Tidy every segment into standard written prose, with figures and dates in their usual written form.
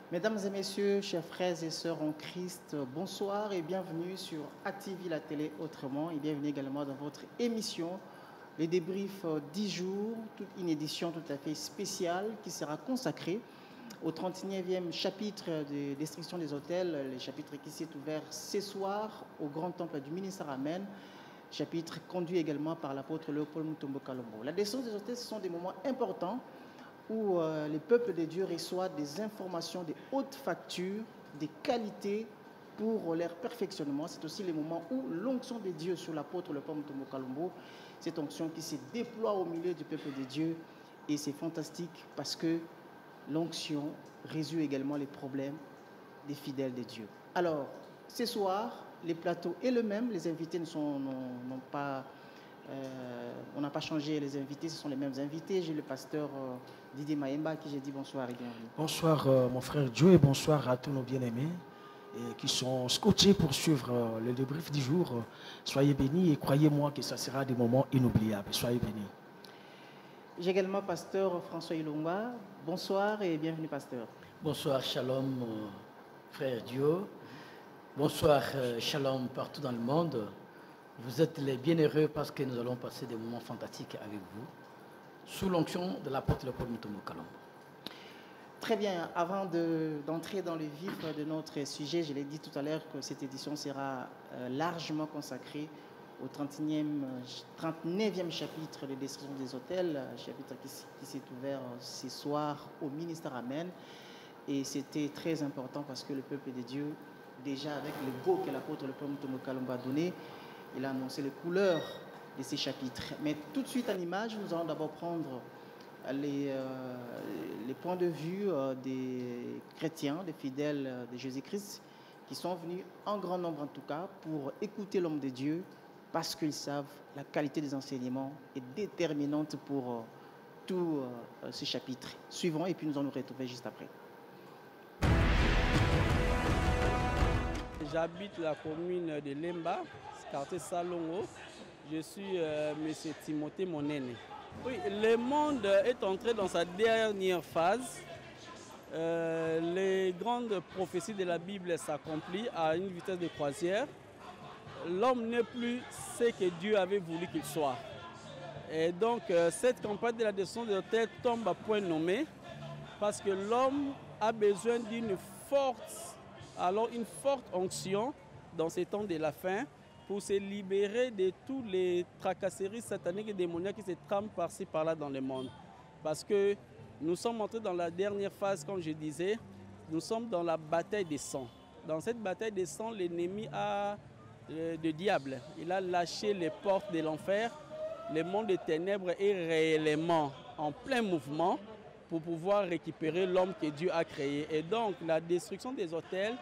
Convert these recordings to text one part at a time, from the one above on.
Mesdames et messieurs, chers frères et sœurs en Christ, bonsoir et bienvenue sur ATV, la télé autrement, et bienvenue également dans votre émission, les débriefs 10 jours, une édition tout à fait spéciale qui sera consacrée au 39e chapitre de destruction des autels, le chapitre qui s'est ouvert ce soir au grand temple du ministère Amen, chapitre conduit également par l'apôtre Léopold Mutombo Kalombo. La destruction des autels, ce sont des moments importants où les peuples de Dieu reçoivent des informations de haute facture, des qualités pour leur perfectionnement. C'est aussi le moment où l'onction de Dieu sur l'apôtre Léopold Mutombo Kalombo, cette onction qui se déploie au milieu du peuple de Dieu, et c'est fantastique parce que l'onction résout également les problèmes des fidèles de Dieu. Alors, ce soir, les plateaux est le même, les invités n'ont pas... on n'a pas changé les invités, ce sont les mêmes invités. J'ai le pasteur Didier Maemba qui j'ai dit bonsoir et bienvenue. Bonsoir mon frère Joe et bonsoir à tous nos bien-aimés qui sont scotchés pour suivre le débrief du jour. Soyez bénis et croyez-moi que ça sera des moments inoubliables. Soyez bénis. J'ai également pasteur François Ilonga. Bonsoir et bienvenue pasteur. Bonsoir, shalom frère Joe. Bonsoir, shalom partout dans le monde. Vous êtes les bienheureux parce que nous allons passer des moments fantastiques avec vous, sous l'onction de l'apôtre Léopold Mutombo Kalombo. Très bien, avant d'entrer dans le vif de notre sujet, je l'ai dit tout à l'heure que cette édition sera largement consacrée au 39e chapitre de destruction des autels, chapitre qui s'est ouvert ce soir au ministère Amen. Et c'était très important parce que le peuple de Dieu, déjà avec le go que l'apôtre Léopold Mutombo Kalombo a donné, il a annoncé les couleurs de ces chapitres. Mais tout de suite en image, nous allons d'abord prendre les points de vue des chrétiens, des fidèles de Jésus-Christ, qui sont venus en grand nombre en tout cas pour écouter l'homme de Dieu, parce qu'ils savent la qualité des enseignements est déterminante pour tout ce chapitre suivant, et puis nous allons nous retrouver juste après. J'habite la commune de Lemba, quartier Salongo. Je suis M. Timothée Monene. Oui, le monde est entré dans sa dernière phase. Les grandes prophéties de la Bible s'accomplissent à une vitesse de croisière. L'homme n'est plus ce que Dieu avait voulu qu'il soit. Et donc, cette campagne de la destruction des autels tombe à point nommé parce que l'homme a besoin d'une forte onction dans ces temps de la fin pour se libérer de tous les tracasseries sataniques et démoniaques qui se trament par-ci par-là dans le monde. Parce que nous sommes entrés dans la dernière phase, comme je disais, nous sommes dans la bataille des sangs. Dans cette bataille des sangs, l'ennemi le diable, il a lâché les portes de l'enfer. Le monde des ténèbres est réellement en plein mouvement pour pouvoir récupérer l'homme que Dieu a créé. Et donc, la destruction des autels,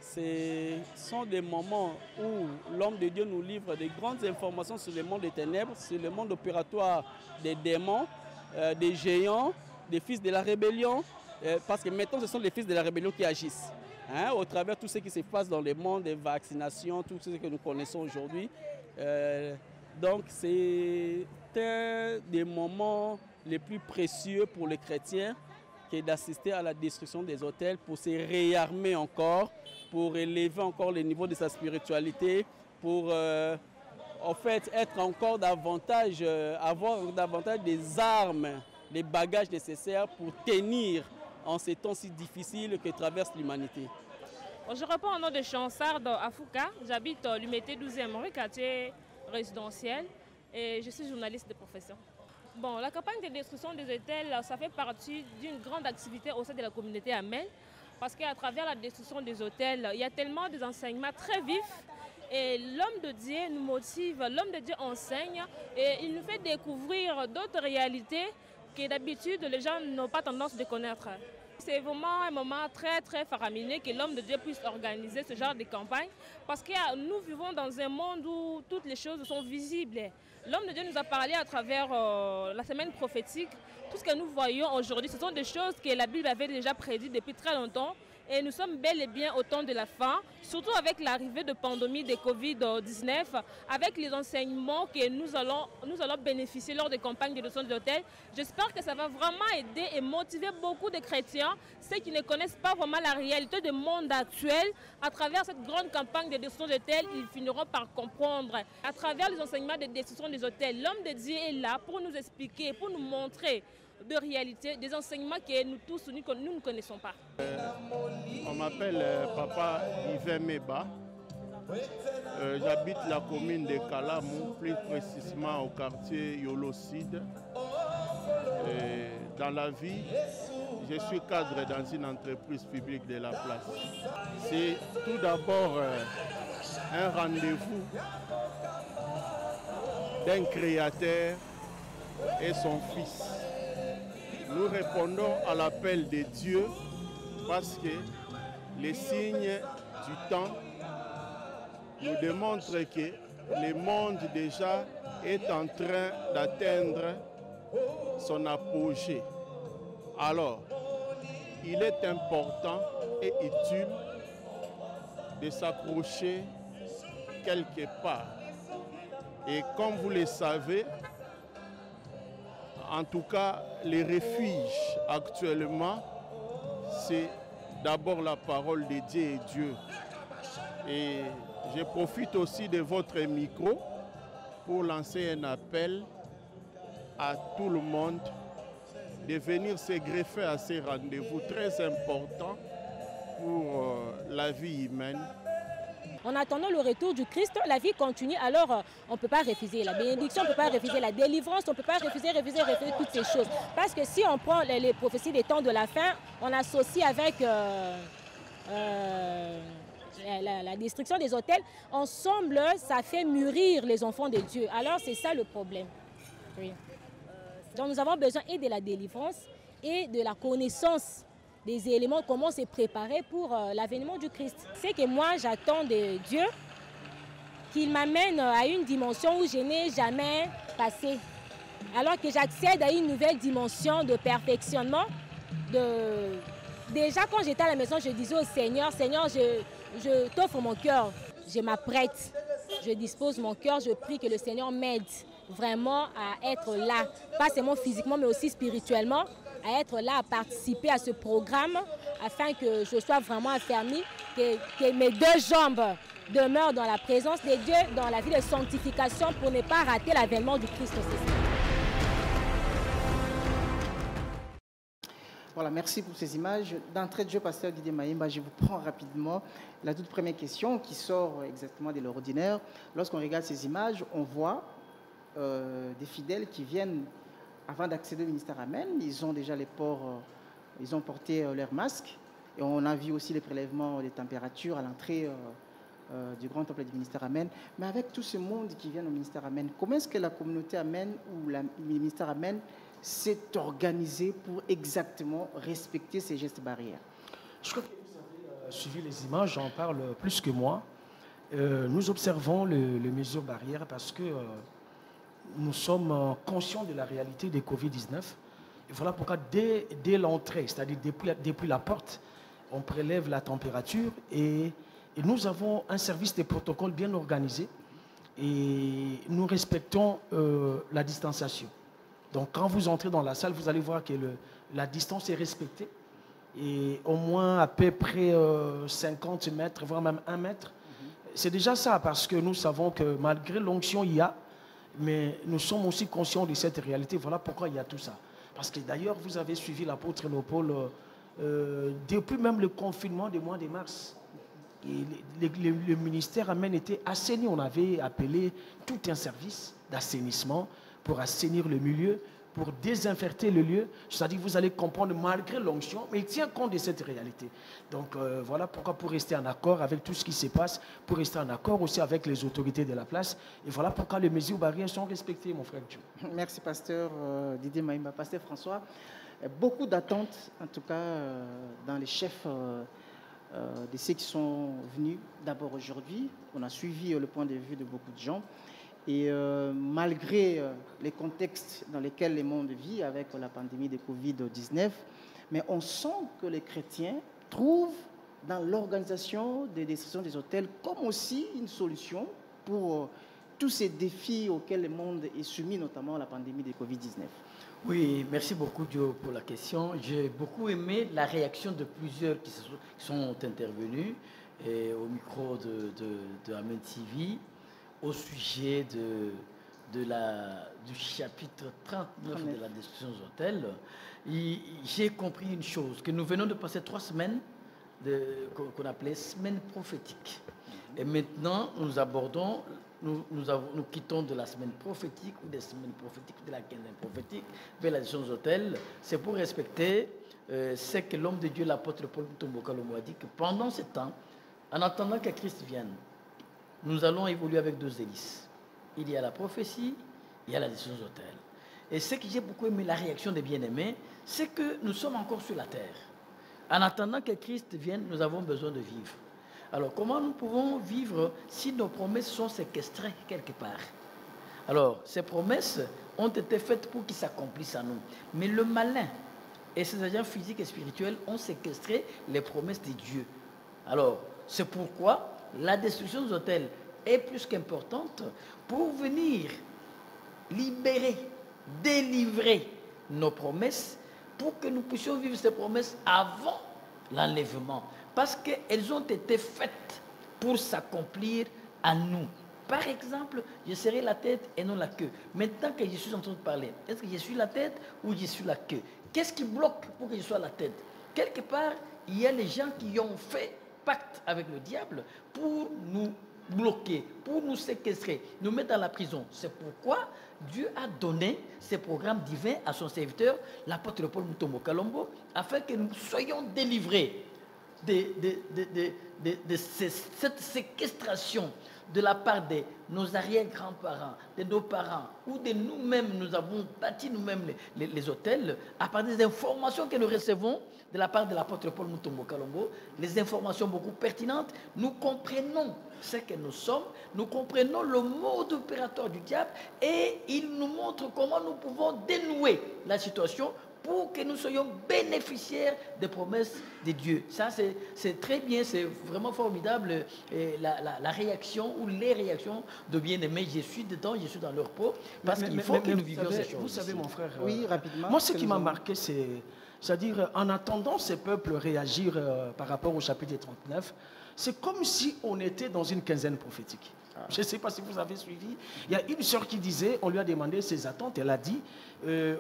ce sont des moments où l'homme de Dieu nous livre de grandes informations sur le monde des ténèbres, sur le monde opératoire des démons, des géants, des fils de la rébellion, parce que maintenant, ce sont les fils de la rébellion qui agissent. Au travers de tout ce qui se passe dans le monde des vaccinations, tout ce que nous connaissons aujourd'hui. Donc, c'est un des moments les plus précieux pour les chrétiens qui est d'assister à la destruction des autels pour se réarmer encore, pour élever encore le niveau de sa spiritualité, pour en fait être encore davantage, avoir davantage des armes, les bagages nécessaires pour tenir en ces temps si difficiles que traverse l'humanité. Je réponds au nom de Chansard Afouka, j'habite l'Umité 12e rue, quartier résidentiel, et je suis journaliste de profession. Bon, la campagne de destruction des autels, ça fait partie d'une grande activité au sein de la communauté Amen, parce qu'à travers la destruction des autels, il y a tellement d'enseignements très vifs, et l'homme de Dieu nous motive, l'homme de Dieu enseigne, et il nous fait découvrir d'autres réalités que d'habitude les gens n'ont pas tendance de connaître. C'est vraiment un moment très faramineux que l'homme de Dieu puisse organiser ce genre de campagne, parce que nous vivons dans un monde où toutes les choses sont visibles. L'homme de Dieu nous a parlé à travers la semaine prophétique. Tout ce que nous voyons aujourd'hui, ce sont des choses que la Bible avait déjà prédites depuis très longtemps Et nous sommes bel et bien au temps de la fin, surtout avec l'arrivée de pandémie de Covid-19, avec les enseignements que nous allons bénéficier lors des campagnes de leçons de l'hôtel. J'espère que ça va vraiment aider et motiver beaucoup de chrétiens, ceux qui ne connaissent pas vraiment la réalité du monde actuel. À travers cette grande campagne de destruction des hôtels, ils finiront par comprendre. À travers les enseignements de destruction des hôtels, l'homme de Dieu est là pour nous expliquer, pour nous montrer de réalité, des enseignements que nous tous, nous ne connaissons pas. On m'appelle Papa Yves Meba. J'habite la commune de Kalamou, plus précisément au quartier Yolocide. Dans la vie, je suis cadre dans une entreprise publique de la place. C'est tout d'abord un rendez-vous d'un créateur et son fils. Nous répondons à l'appel de Dieu parce que les signes du temps nous démontrent que le monde déjà est en train d'atteindre son apogée. Alors, il est important et utile de s'accrocher quelque part. Et comme vous le savez, en tout cas, les refuges actuellement, c'est d'abord la parole de Dieu et Dieu. Et je profite aussi de votre micro pour lancer un appel à tout le monde de venir se greffer à ces rendez-vous très importants pour la vie humaine. En attendant le retour du Christ, la vie continue, alors on ne peut pas refuser la bénédiction, on ne peut pas refuser la délivrance, on ne peut pas refuser toutes ces choses. Parce que si on prend les prophéties des temps de la fin, on associe avec la destruction des hôtels, ensemble, ça fait mûrir les enfants de Dieu. Alors c'est ça le problème. Oui. Donc nous avons besoin et de la délivrance et de la connaissance des éléments, comment se préparer pour l'avènement du Christ. C'est que moi, j'attends de Dieu qu'il m'amène à une dimension où je n'ai jamais passé. Alors que j'accède à une nouvelle dimension de perfectionnement. Déjà, quand j'étais à la maison, je disais au Seigneur, Seigneur, je t'offre mon cœur, je m'apprête, je dispose mon cœur, je prie que le Seigneur m'aide vraiment à être là, pas seulement physiquement, mais aussi spirituellement, à être là, à participer à ce programme, afin que je sois vraiment affermi, que mes deux jambes demeurent dans la présence de Dieu, dans la vie de sanctification, pour ne pas rater l'avènement du Christ aussi. Voilà, merci pour ces images. D'entrée de jeu, pasteur Didier Maïmba, je vous prends rapidement la toute première question qui sort exactement de l'ordinaire. Lorsqu'on regarde ces images, on voit des fidèles qui viennent, avant d'accéder au ministère Amen, ils ont déjà ils ont porté leur masque. Et on a vu aussi les prélèvements des températures à l'entrée du grand temple du ministère Amen. Mais avec tout ce monde qui vient au ministère Amen, comment est-ce que la communauté Amen ou le ministère Amen s'est organisé pour exactement respecter ces gestes barrières? Je crois que vous avez suivi les images, j'en parle plus que moi. Nous observons les mesures barrières parce que nous sommes conscients de la réalité des Covid-19. Et voilà pourquoi dès l'entrée, c'est-à-dire depuis la porte, on prélève la température et nous avons un service de protocole bien organisé et nous respectons la distanciation. Donc quand vous entrez dans la salle, vous allez voir que la distance est respectée et au moins à peu près 50 mètres, voire même 1 mètre. C'est déjà ça parce que nous savons que malgré l'onction, il y a, mais nous sommes aussi conscients de cette réalité. Voilà pourquoi il y a tout ça. Parce que d'ailleurs, vous avez suivi l'apôtre Léopold depuis même le confinement du mois de mars. Et le ministère Amen était assaini. On avait appelé tout un service d'assainissement pour assainir le milieu, pour désinfecter le lieu. C'est-à-dire que vous allez comprendre malgré l'onction, mais il tient compte de cette réalité. Donc voilà pourquoi, pour rester en accord avec tout ce qui se passe, pour rester en accord aussi avec les autorités de la place. Et voilà pourquoi les mesures barrières sont respectées, mon frère Dieu. Merci, pasteur Didier Maïmba. Pasteur François, beaucoup d'attentes, en tout cas, dans les chefs de ceux qui sont venus d'abord aujourd'hui. On a suivi le point de vue de beaucoup de gens. Et malgré les contextes dans lesquels le monde vit avec la pandémie de Covid-19, mais on sent que les chrétiens trouvent dans l'organisation des destructions des hôtels, comme aussi une solution pour tous ces défis auxquels le monde est soumis, notamment la pandémie de Covid-19. Oui, merci beaucoup Dio pour la question. J'ai beaucoup aimé la réaction de plusieurs qui sont intervenus au micro de Amen TV au sujet du chapitre 39 de la destruction des hôtels. J'ai compris une chose, que nous venons de passer 3 semaines qu'on appelait semaine prophétique. Et maintenant, nous abordons, nous quittons de la semaine prophétique ou des semaines prophétiques, de la quinzaine prophétique, vers la destruction des hôtels. C'est pour respecter ce que l'homme de Dieu, l'apôtre Paul Mutombo Kalombo, a dit, que pendant ce temps, en attendant que Christ vienne, nous allons évoluer avec 2 hélices. Il y a la prophétie, il y a la destruction des hôtels. Et ce que j'ai beaucoup aimé, la réaction des bien-aimés, c'est que nous sommes encore sur la terre. En attendant que Christ vienne, nous avons besoin de vivre. Alors, comment nous pouvons vivre si nos promesses sont séquestrées quelque part? Alors, ces promesses ont été faites pour qu'ils s'accomplissent à nous. Mais le malin et ses agents physiques et spirituels ont séquestré les promesses de Dieu. Alors, c'est pourquoi la destruction des hôtels est plus qu'importante pour venir libérer, délivrer nos promesses pour que nous puissions vivre ces promesses avant l'enlèvement. Parce qu'elles ont été faites pour s'accomplir à nous. Par exemple, je serai la tête et non la queue. Maintenant que je suis en train de parler, est-ce que je suis la tête ou je suis la queue? Qu'est-ce qui bloque pour que je sois la tête? Quelque part, il y a les gens qui ont fait pacte avec le diable pour nous bloquer, pour nous séquestrer, nous mettre dans la prison. C'est pourquoi Dieu a donné ces programmes divins à son serviteur, l'apôtre Paul Mutombo Kalombo, afin que nous soyons délivrés de cette séquestration de la part de nos arrière-grands-parents, de nos parents ou de nous-mêmes. Nous avons bâti nous-mêmes les hôtels à partir des informations que nous recevons de la part de l'apôtre Paul Mutombo Kalombo, les informations beaucoup pertinentes. Nous comprenons ce que nous sommes, nous comprenons le mode opératoire du diable et il nous montre comment nous pouvons dénouer la situation pour que nous soyons bénéficiaires des promesses de Dieu. Ça, c'est très bien, c'est vraiment formidable la réaction ou les réactions de bien-aimés. Je suis dedans, je suis dans leur peau, parce qu'il faut que nous vivions ces choses. Vous savez, mon frère, oui, rapidement, moi, ce qui m'a marqué, c'est-à-dire, en attendant ces peuples réagir par rapport au chapitre 39, c'est comme si on était dans une quinzaine prophétique. Je ne sais pas si vous avez suivi. Il y a une sœur qui disait, on lui a demandé ses attentes, elle a dit,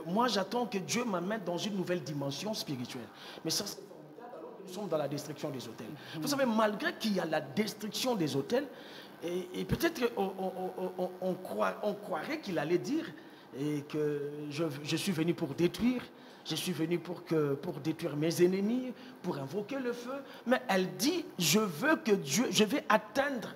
moi j'attends que Dieu m'amène dans une nouvelle dimension spirituelle. Mais ça c'est formidable alors que nous sommes dans la destruction des hôtels. Vous savez, malgré qu'il y a la destruction des hôtels, et peut-être on croirait qu'il allait dire et que je suis venu pour détruire, je suis venu pour détruire mes ennemis, pour invoquer le feu. Mais elle dit, je vais atteindre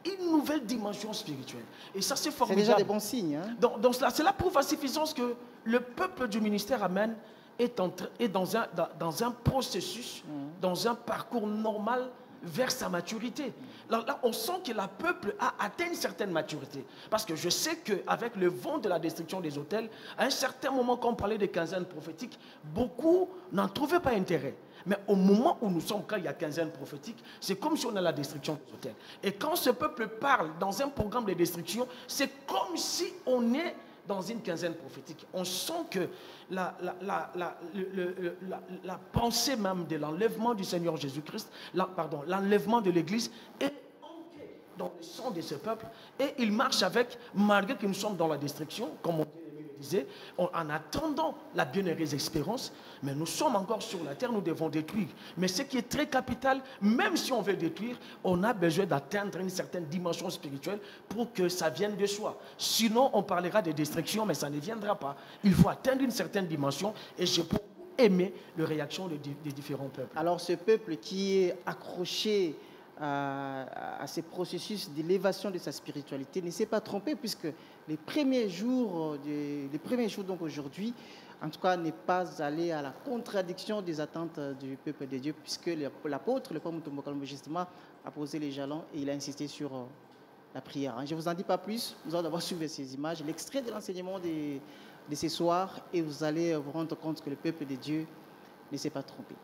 une nouvelle dimension spirituelle. Et ça, c'est formidable. C'est déjà des bons signes. Hein? Donc cela prouve à suffisance que le peuple du ministère Amen est dans un processus, dans un parcours normal vers sa maturité. Là, on sent que le peuple a atteint une certaine maturité. Parce que je sais qu'avec le vent de la destruction des hôtels, à un certain moment, quand on parlait des quinzaines prophétiques, beaucoup n'en trouvaient pas intérêt. Mais au moment où nous sommes, quand il y a quinzaine prophétique, c'est comme si on a la destruction des hôtels. Et quand ce peuple parle dans un programme de destruction, c'est comme si on est dans une quinzaine prophétique. On sent que la pensée même de l'enlèvement du Seigneur Jésus-Christ, l'enlèvement de l'Église est ancrée dans le sang de ce peuple. Et il marche avec, malgré que nous sommes dans la destruction, comme on disait, en attendant la bienheureuse espérance, mais nous sommes encore sur la terre, nous devons détruire. Mais ce qui est très capital, même si on veut détruire, on a besoin d'atteindre une certaine dimension spirituelle pour que ça vienne de soi. Sinon, on parlera de destruction, mais ça ne viendra pas. Il faut atteindre une certaine dimension et j'ai beaucoup aimé la réaction des différents peuples. Alors ce peuple qui est accroché à ces processus d'élévation de sa spiritualité ne s'est pas trompé, puisque les premiers jours donc aujourd'hui, en tout cas, n'est pas allé à la contradiction des attentes du peuple de Dieu, puisque l'apôtre, le Paul Mutombo Kalombo, justement, a posé les jalons et il a insisté sur la prière. Je ne vous en dis pas plus, nous allons d'abord suivre ces images, l'extrait de l'enseignement de ce soir, et vous allez vous rendre compte que le peuple de Dieu ne s'est pas trompé.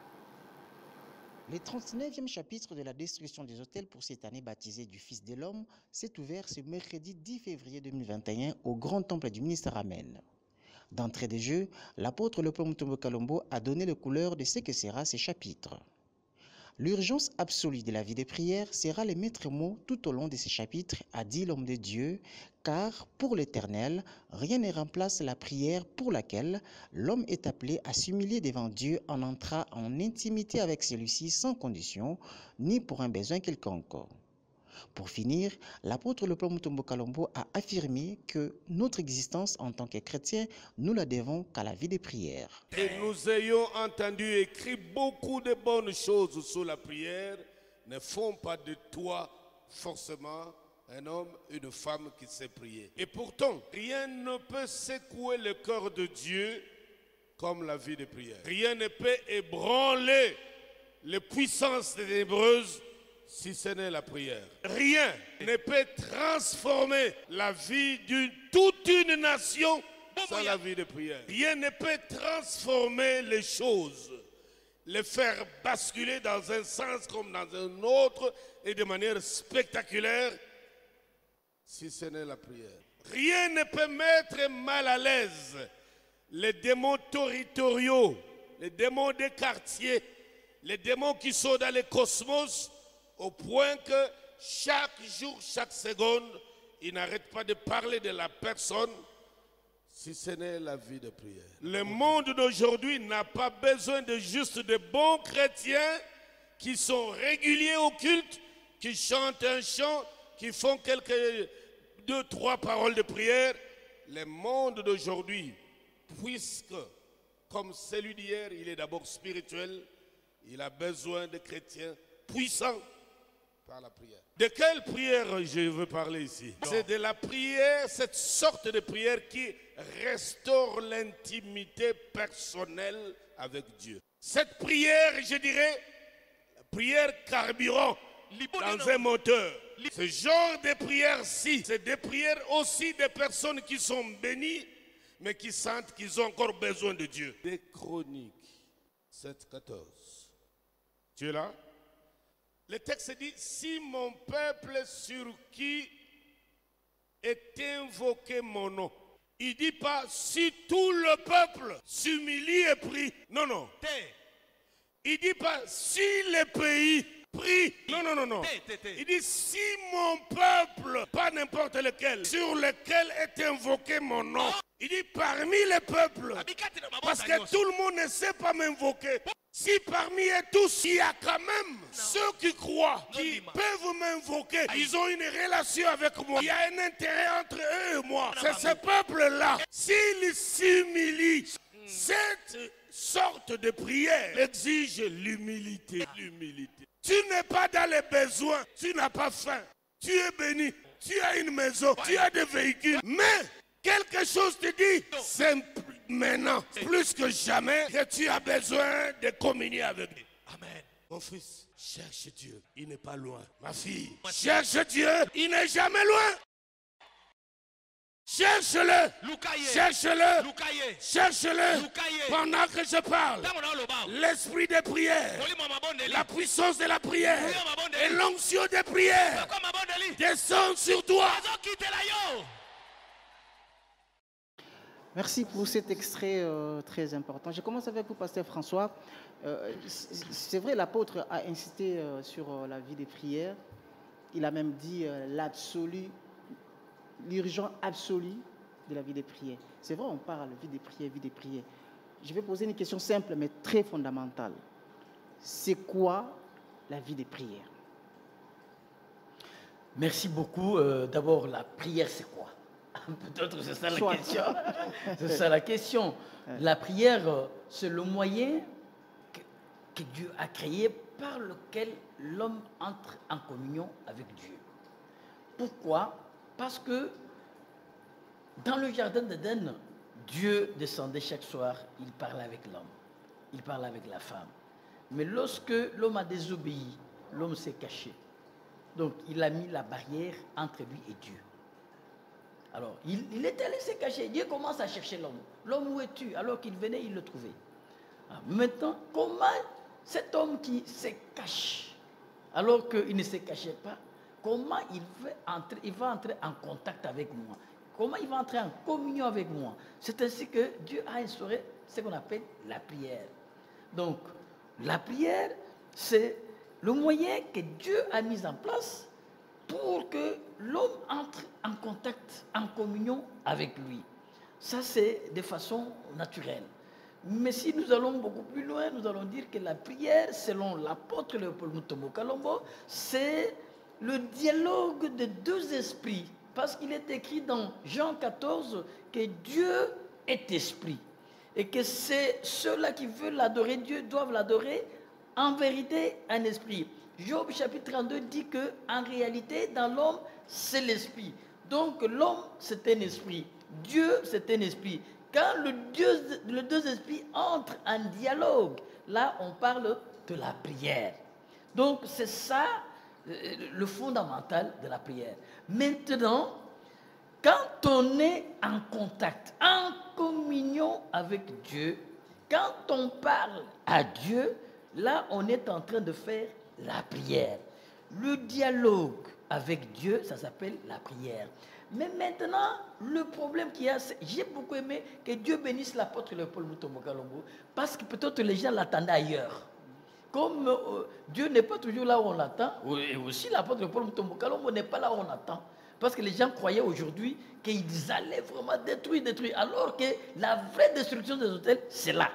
Le 39e chapitre de la destruction des autels pour cette année baptisée du Fils de l'Homme s'est ouvert ce mercredi 10 février 2021 au Grand Temple du ministère Amen. D'entrée de jeu, l'apôtre Léopold Mutombo Kalombo a donné les couleurs de ce que sera ce chapitre. L'urgence absolue de la vie de prière sera le maître mot tout au long de ce chapitre, a dit l'homme de Dieu, car pour l'Éternel, rien ne remplace la prière pour laquelle l'homme est appelé à s'humilier devant Dieu en entrant en intimité avec celui-ci sans condition, ni pour un besoin quelconque. Pour finir, l'apôtre Léopold Mutombo Kalombo a affirmé que notre existence en tant que chrétien, nous la devons qu'à la vie de prière. Et nous ayons entendu écrire beaucoup de bonnes choses sur la prière, ne font pas de toi forcément un homme, une femme qui sait prier. Et pourtant, rien ne peut secouer le cœur de Dieu comme la vie de prière. Rien ne peut ébranler les puissances ténébreuses si ce n'est la prière. Rien ne peut transformer la vie d'une toute une nation sans la vie de prière. Rien ne peut transformer les choses, les faire basculer dans un sens comme dans un autre et de manière spectaculaire si ce n'est la prière. Rien ne peut mettre mal à l'aise les démons territoriaux, les démons des quartiers, les démons qui sont dans le cosmos, au point que chaque jour, chaque seconde, il n'arrête pas de parler de la personne si ce n'est la vie de prière. Le monde d'aujourd'hui n'a pas besoin de juste de bons chrétiens qui sont réguliers au culte, qui chantent un chant, qui font quelques 2-3 paroles de prière. Le monde d'aujourd'hui, puisque comme celui d'hier, il est d'abord spirituel, il a besoin de chrétiens puissants par la prière. De quelle prière je veux parler ici? C'est de la prière, cette sorte de prière qui restaure l'intimité personnelle avec Dieu. Cette prière, je dirais, la prière carburant dans un moteur. Ce genre de prière-ci, c'est des prières aussi des personnes qui sont bénies, mais qui sentent qu'ils ont encore besoin de Dieu. Des Chroniques 7-14. Tu es là? Le texte dit, si mon peuple sur qui est invoqué mon nom. Il ne dit pas, si tout le peuple s'humilie et prie. Non, non. Il ne dit pas, si le pays prie. Non, non, non, non. Il dit, si mon peuple, pas n'importe lequel, sur lequel est invoqué mon nom. Il dit, parmi les peuples, parce que tout le monde ne sait pas m'invoquer. Si parmi eux tous, il y a quand même ceux qui croient, qui peuvent m'invoquer, ils ont une relation avec moi. Il y a un intérêt entre eux et moi. C'est ce peuple-là. S'ils s'humilient, cette sorte de prière exige l'humilité. Tu n'es pas dans les besoins, tu n'as pas faim, tu es béni, tu as une maison, tu as des véhicules, mais quelque chose te dit, c'est maintenant, plus que jamais, que tu as besoin de communier avec lui. Amen. Mon fils, cherche Dieu, il n'est pas loin. Ma fille, cherche Dieu, il n'est jamais loin. Cherche-le, cherche-le, cherche-le pendant que je parle. L'esprit de prière, la puissance de la prière et l'onction de prière descend sur toi. Merci pour cet extrait très important. Je commence avec vous, pasteur François. C'est vrai, l'apôtre a insisté sur la vie des prières. Il a même dit l'urgence absolue de la vie des prières. C'est vrai, on parle vie des prières. Je vais poser une question simple mais très fondamentale. C'est quoi la vie des prières? Merci beaucoup. D'abord, la prière, c'est quoi? Peut-être c'est ça la question. C'est ça la question. La prière, c'est le moyen que Dieu a créé par lequel l'homme entre en communion avec Dieu. Pourquoi? Parce que dans le jardin d'Éden, Dieu descendait chaque soir, il parlait avec l'homme, il parlait avec la femme. Mais lorsque l'homme a désobéi, l'homme s'est caché. Donc il a mis la barrière entre lui et Dieu. Alors, il était allé se cacher. Dieu commence à chercher l'homme. L'homme, où es-tu? Alors qu'il venait, il le trouvait. Alors, maintenant, comment cet homme qui se cache, alors qu'il ne se cachait pas, comment il va entrer en contact avec moi? Comment il va entrer en communion avec moi? C'est ainsi que Dieu a instauré ce qu'on appelle la prière. Donc, la prière, c'est le moyen que Dieu a mis en place pour que l'homme entre en contact, en communion avec lui. Ça, c'est de façon naturelle. Mais si nous allons beaucoup plus loin, nous allons dire que la prière, selon l'apôtre Léopold Mutombo Kalombo, c'est le dialogue de deux esprits. Parce qu'il est écrit dans Jean 14 que Dieu est esprit. Et que c'est ceux-là qui veulent l'adorer, Dieu doivent l'adorer en vérité, en esprit. Job chapitre 32 dit qu'en réalité, dans l'homme, c'est l'esprit. Donc l'homme, c'est un esprit. Dieu, c'est un esprit. Quand les deux esprits entrent en dialogue, là, on parle de la prière. Donc c'est ça le fondamental de la prière. Maintenant, quand on est en contact, en communion avec Dieu, quand on parle à Dieu, là, on est en train de faire la prière. Le dialogue avec Dieu, ça s'appelle la prière. Mais maintenant, le problème qu'il y a, c'est, j'ai beaucoup aimé que Dieu bénisse l'apôtre Léopold Mutombo Kalombo, parce que peut-être les gens l'attendaient ailleurs. Comme Dieu n'est pas toujours là où on l'attend, et aussi l'apôtre Léopold Mutombo Kalombo n'est pas là où on attend. Parce que les gens croyaient aujourd'hui qu'ils allaient vraiment détruire, alors que la vraie destruction des hôtels, c'est là.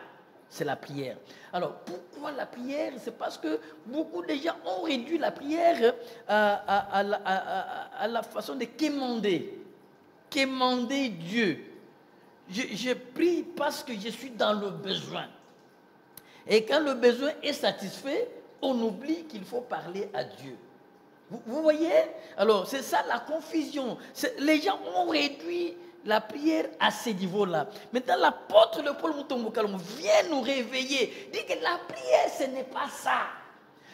C'est la prière. Alors, pourquoi la prière? C'est parce que beaucoup de gens ont réduit la prière à la façon de quémander. Quémander Dieu. Je prie parce que je suis dans le besoin. Et quand le besoin est satisfait, on oublie qu'il faut parler à Dieu. Vous voyez? Alors, c'est ça la confusion. Les gens ont réduit la prière à ce niveau-là. Maintenant, l'apôtre Léopold Mutombo Kalombo vient nous réveiller. Dit que la prière, ce n'est pas ça.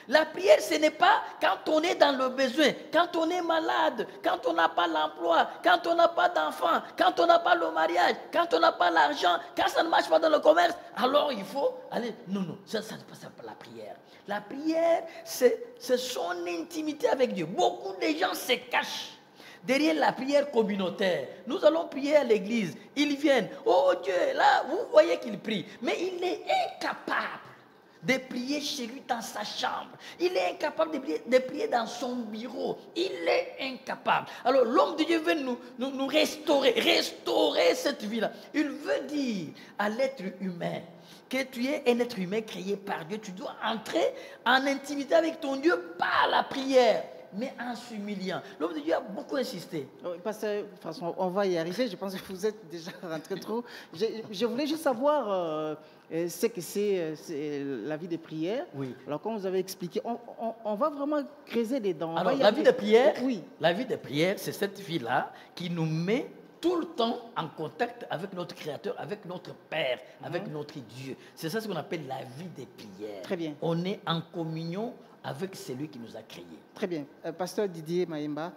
La prière, ce n'est pas quand on est dans le besoin, quand on est malade, quand on n'a pas l'emploi, quand on n'a pas d'enfant, quand on n'a pas le mariage, quand on n'a pas l'argent, quand ça ne marche pas dans le commerce, alors il faut aller... Non, ça n'est pas ça, la prière. La prière, c'est son intimité avec Dieu. Beaucoup de gens se cachent derrière la prière communautaire. Nous allons prier à l'église. Ils viennent. Oh Dieu, là, vous voyez qu'il prie. Mais il est incapable de prier chez lui dans sa chambre. Il est incapable de prier dans son bureau. Il est incapable. Alors l'homme de Dieu veut nous restaurer cette vie-là. Il veut dire à l'être humain que tu es un être humain créé par Dieu. Tu dois entrer en intimité avec ton Dieu par la prière, mais en s'humiliant. L'homme de Dieu a beaucoup insisté. Pasteur François, on va y arriver. Je pense que vous êtes déjà rentré trop. Je voulais juste savoir ce que c'est la vie de prière. Oui. Alors, comme vous avez expliqué, on va vraiment creuser des dents. Alors, la vie de prière, oui. La vie de prière, c'est cette vie-là qui nous met tout le temps en contact avec notre Créateur, avec notre Père, avec notre Dieu. C'est ça ce qu'on appelle la vie de prière. Très bien. On est en communion avec celui qui nous a créés. Très bien. Pasteur Didier Mayemba,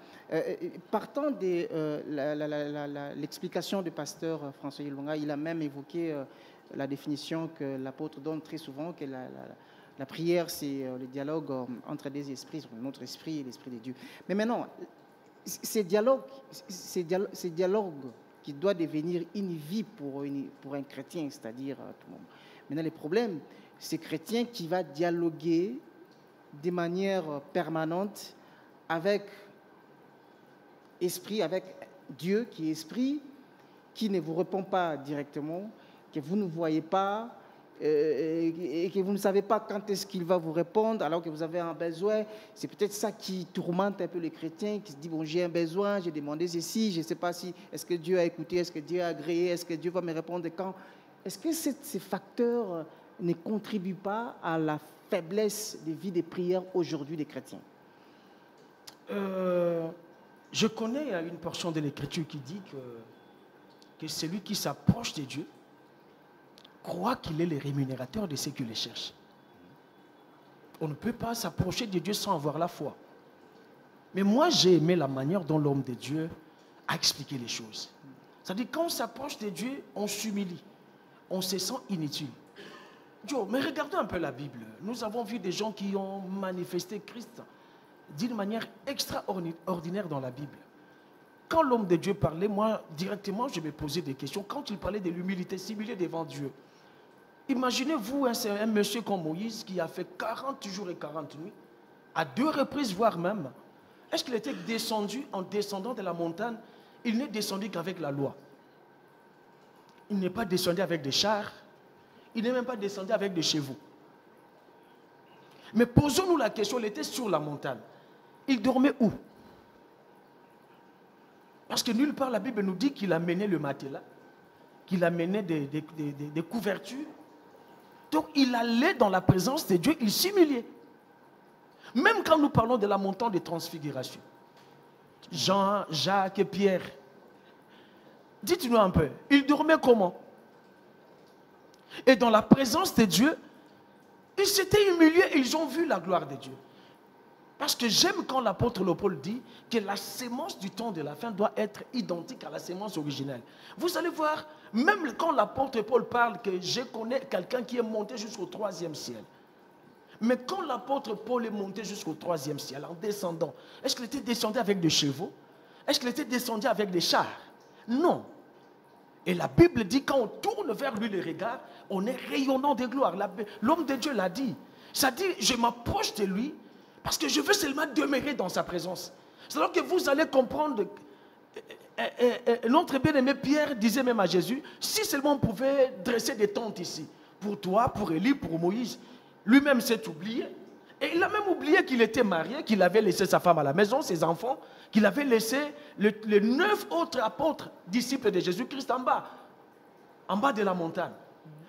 partant de l'explication du pasteur François Ilunga, il a même évoqué la définition que l'apôtre donne très souvent, que la prière, c'est le dialogue entre des esprits, notre esprit et l'esprit de Dieu. Mais maintenant, ces dialogues qui doit devenir une vie pour un chrétien, c'est-à-dire tout le monde. Maintenant, le problème, c'est chrétien qui va dialoguer de manière permanente avec esprit, avec Dieu qui est esprit, qui ne vous répond pas directement, que vous ne voyez pas, et que vous ne savez pas quand est-ce qu'il va vous répondre alors que vous avez un besoin. C'est peut-être ça qui tourmente un peu les chrétiens, qui se disent, bon, j'ai un besoin, j'ai demandé ceci, je ne sais pas si, est-ce que Dieu a écouté, est-ce que Dieu a agréé, est-ce que Dieu va me répondre quand? Est-ce que ces facteurs ne contribuent pas à la faiblesse des vies de prière aujourd'hui des chrétiens? Je connais une portion de l'Écriture qui dit que celui qui s'approche de Dieu croit qu'il est le rémunérateur de ceux qui le cherchent. On ne peut pas s'approcher de Dieu sans avoir la foi. Mais moi, j'ai aimé la manière dont l'homme de Dieu a expliqué les choses. C'est-à-dire, quand on s'approche de Dieu, on s'humilie. On se sent inutile. Joe, mais regardons un peu la Bible. Nous avons vu des gens qui ont manifesté Christ d'une manière extraordinaire dans la Bible. Quand l'homme de Dieu parlait, moi, directement, je me posais des questions. Quand il parlait de l'humilité, s'humilier devant Dieu. Imaginez-vous un monsieur comme Moïse qui a fait 40 jours et 40 nuits, à 2 reprises, voire même. Est-ce qu'il était descendu en descendant de la montagne? Il n'est descendu qu'avec la loi. Il n'est pas descendu avec des chars. Il n'est même pas descendu avec des chevaux. Mais posons-nous la question, il était sur la montagne. Il dormait où? Parce que nulle part la Bible nous dit qu'il a mené le matelas, qu'il a mené des couvertures. Donc il allait dans la présence de Dieu, il s'humiliait. Même quand nous parlons de la montagne de transfiguration, Jean, Jacques et Pierre, dites-nous un peu, ils dormaient comment? Et dans la présence de Dieu, ils s'étaient humiliés et ils ont vu la gloire de Dieu. Parce que j'aime quand l'apôtre Paul dit que la sémence du temps de la fin doit être identique à la sémence originelle. Vous allez voir, même quand l'apôtre Paul parle que je connais quelqu'un qui est monté jusqu'au 3e ciel. Mais quand l'apôtre Paul est monté jusqu'au 3e ciel, en descendant, est-ce qu'il était descendu avec des chevaux? Est-ce qu'il était descendu avec des chars? Non. Et la Bible dit, quand on tourne vers lui les regards, on est rayonnant de gloire. L'homme de Dieu l'a dit. Ça dit, je m'approche de lui parce que je veux seulement demeurer dans sa présence. C'est alors que vous allez comprendre. Notre bien-aimé Pierre disait même à Jésus, si seulement on pouvait dresser des tentes ici, pour toi, pour Élie, pour Moïse. Lui-même s'est oublié. Et il a même oublié qu'il était marié, qu'il avait laissé sa femme à la maison, ses enfants, qu'il avait laissé les 9 autres apôtres, disciples de Jésus-Christ en bas de la montagne.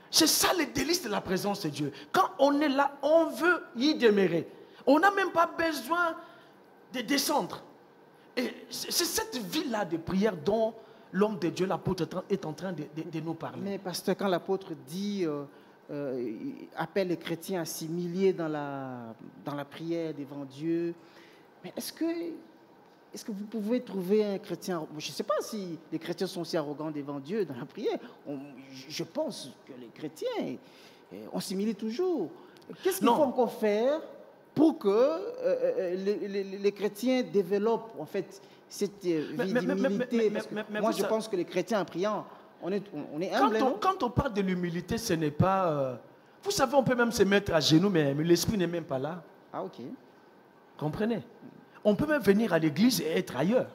C'est ça le délice de la présence de Dieu. Quand on est là, on veut y demeurer. On n'a même pas besoin de descendre. Et c'est cette vie-là de prière dont l'homme de Dieu, l'apôtre, est en train de nous parler. Mais pasteur, quand l'apôtre dit, appelle les chrétiens à s'humilier dans la prière devant Dieu, mais est-ce que vous pouvez trouver un chrétien, je ne sais pas si les chrétiens sont aussi arrogants devant Dieu dans la prière, je pense que les chrétiens, on s'humilie toujours. Qu'est-ce qu'il faut encore faire pour que les chrétiens développent en fait cette vie d'humilité? Moi, je pense que les chrétiens en priant, on est humble. Quand on parle de l'humilité, ce n'est pas... vous savez, on peut même se mettre à genoux, mais l'esprit n'est même pas là. Ah, ok. Comprenez? On peut même venir à l'église et être ailleurs.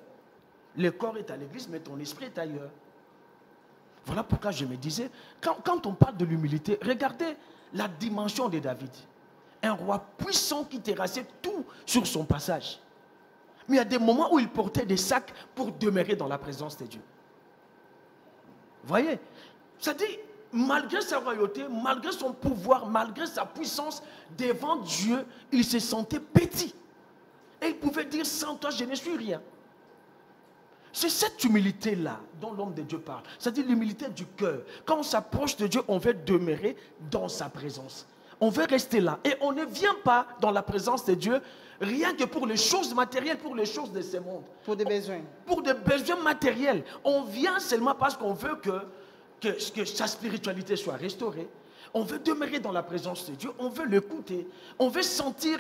Le corps est à l'église, mais ton esprit est ailleurs. Voilà pourquoi je me disais, quand on parle de l'humilité, regardez la dimension de David. Un roi puissant qui terrassait tout sur son passage. Mais il y a des moments où il portait des sacs pour demeurer dans la présence de Dieu. Vous voyez? C'est-à-dire, malgré sa royauté, malgré son pouvoir, malgré sa puissance, devant Dieu, il se sentait petit. Et il pouvait dire, sans toi, je ne suis rien. C'est cette humilité-là dont l'homme de Dieu parle. C'est-à-dire l'humilité du cœur. Quand on s'approche de Dieu, on veut demeurer dans sa présence. On veut rester là. Et on ne vient pas dans la présence de Dieu rien que pour les choses matérielles, pour les choses de ce monde. Pour des besoins. Pour des besoins matériels. On vient seulement parce qu'on veut que sa spiritualité soit restaurée. On veut demeurer dans la présence de Dieu. On veut l'écouter. On veut sentir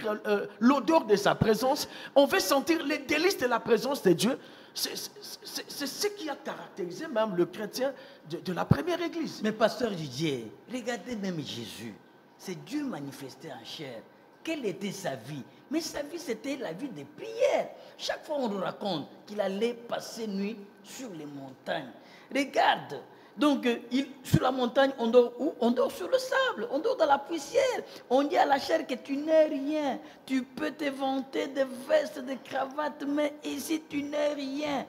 l'odeur de sa présence. On veut sentir les délices de la présence de Dieu. C'est ce qui a caractérisé même le chrétien de la première église. Mais pasteur Didier, regardez même Jésus. C'est Dieu manifesté en chair. Quelle était sa vie? Mais sa vie, c'était la vie de prière. Chaque fois, on nous raconte qu'il allait passer nuit sur les montagnes. Regarde. Donc, sur la montagne, on dort où? On dort sur le sable, on dort dans la poussière. On dit à la chair que tu n'es rien. Tu peux te vanter de vestes, de cravates, mais ici, tu n'es rien.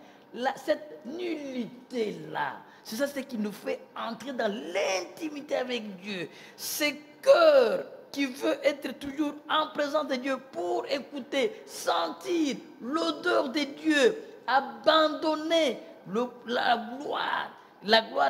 Cette nullité-là, c'est ça ce qui nous fait entrer dans l'intimité avec Dieu. Ce cœur qui veut être toujours en présence de Dieu pour écouter, sentir l'odeur de Dieu, abandonner la gloire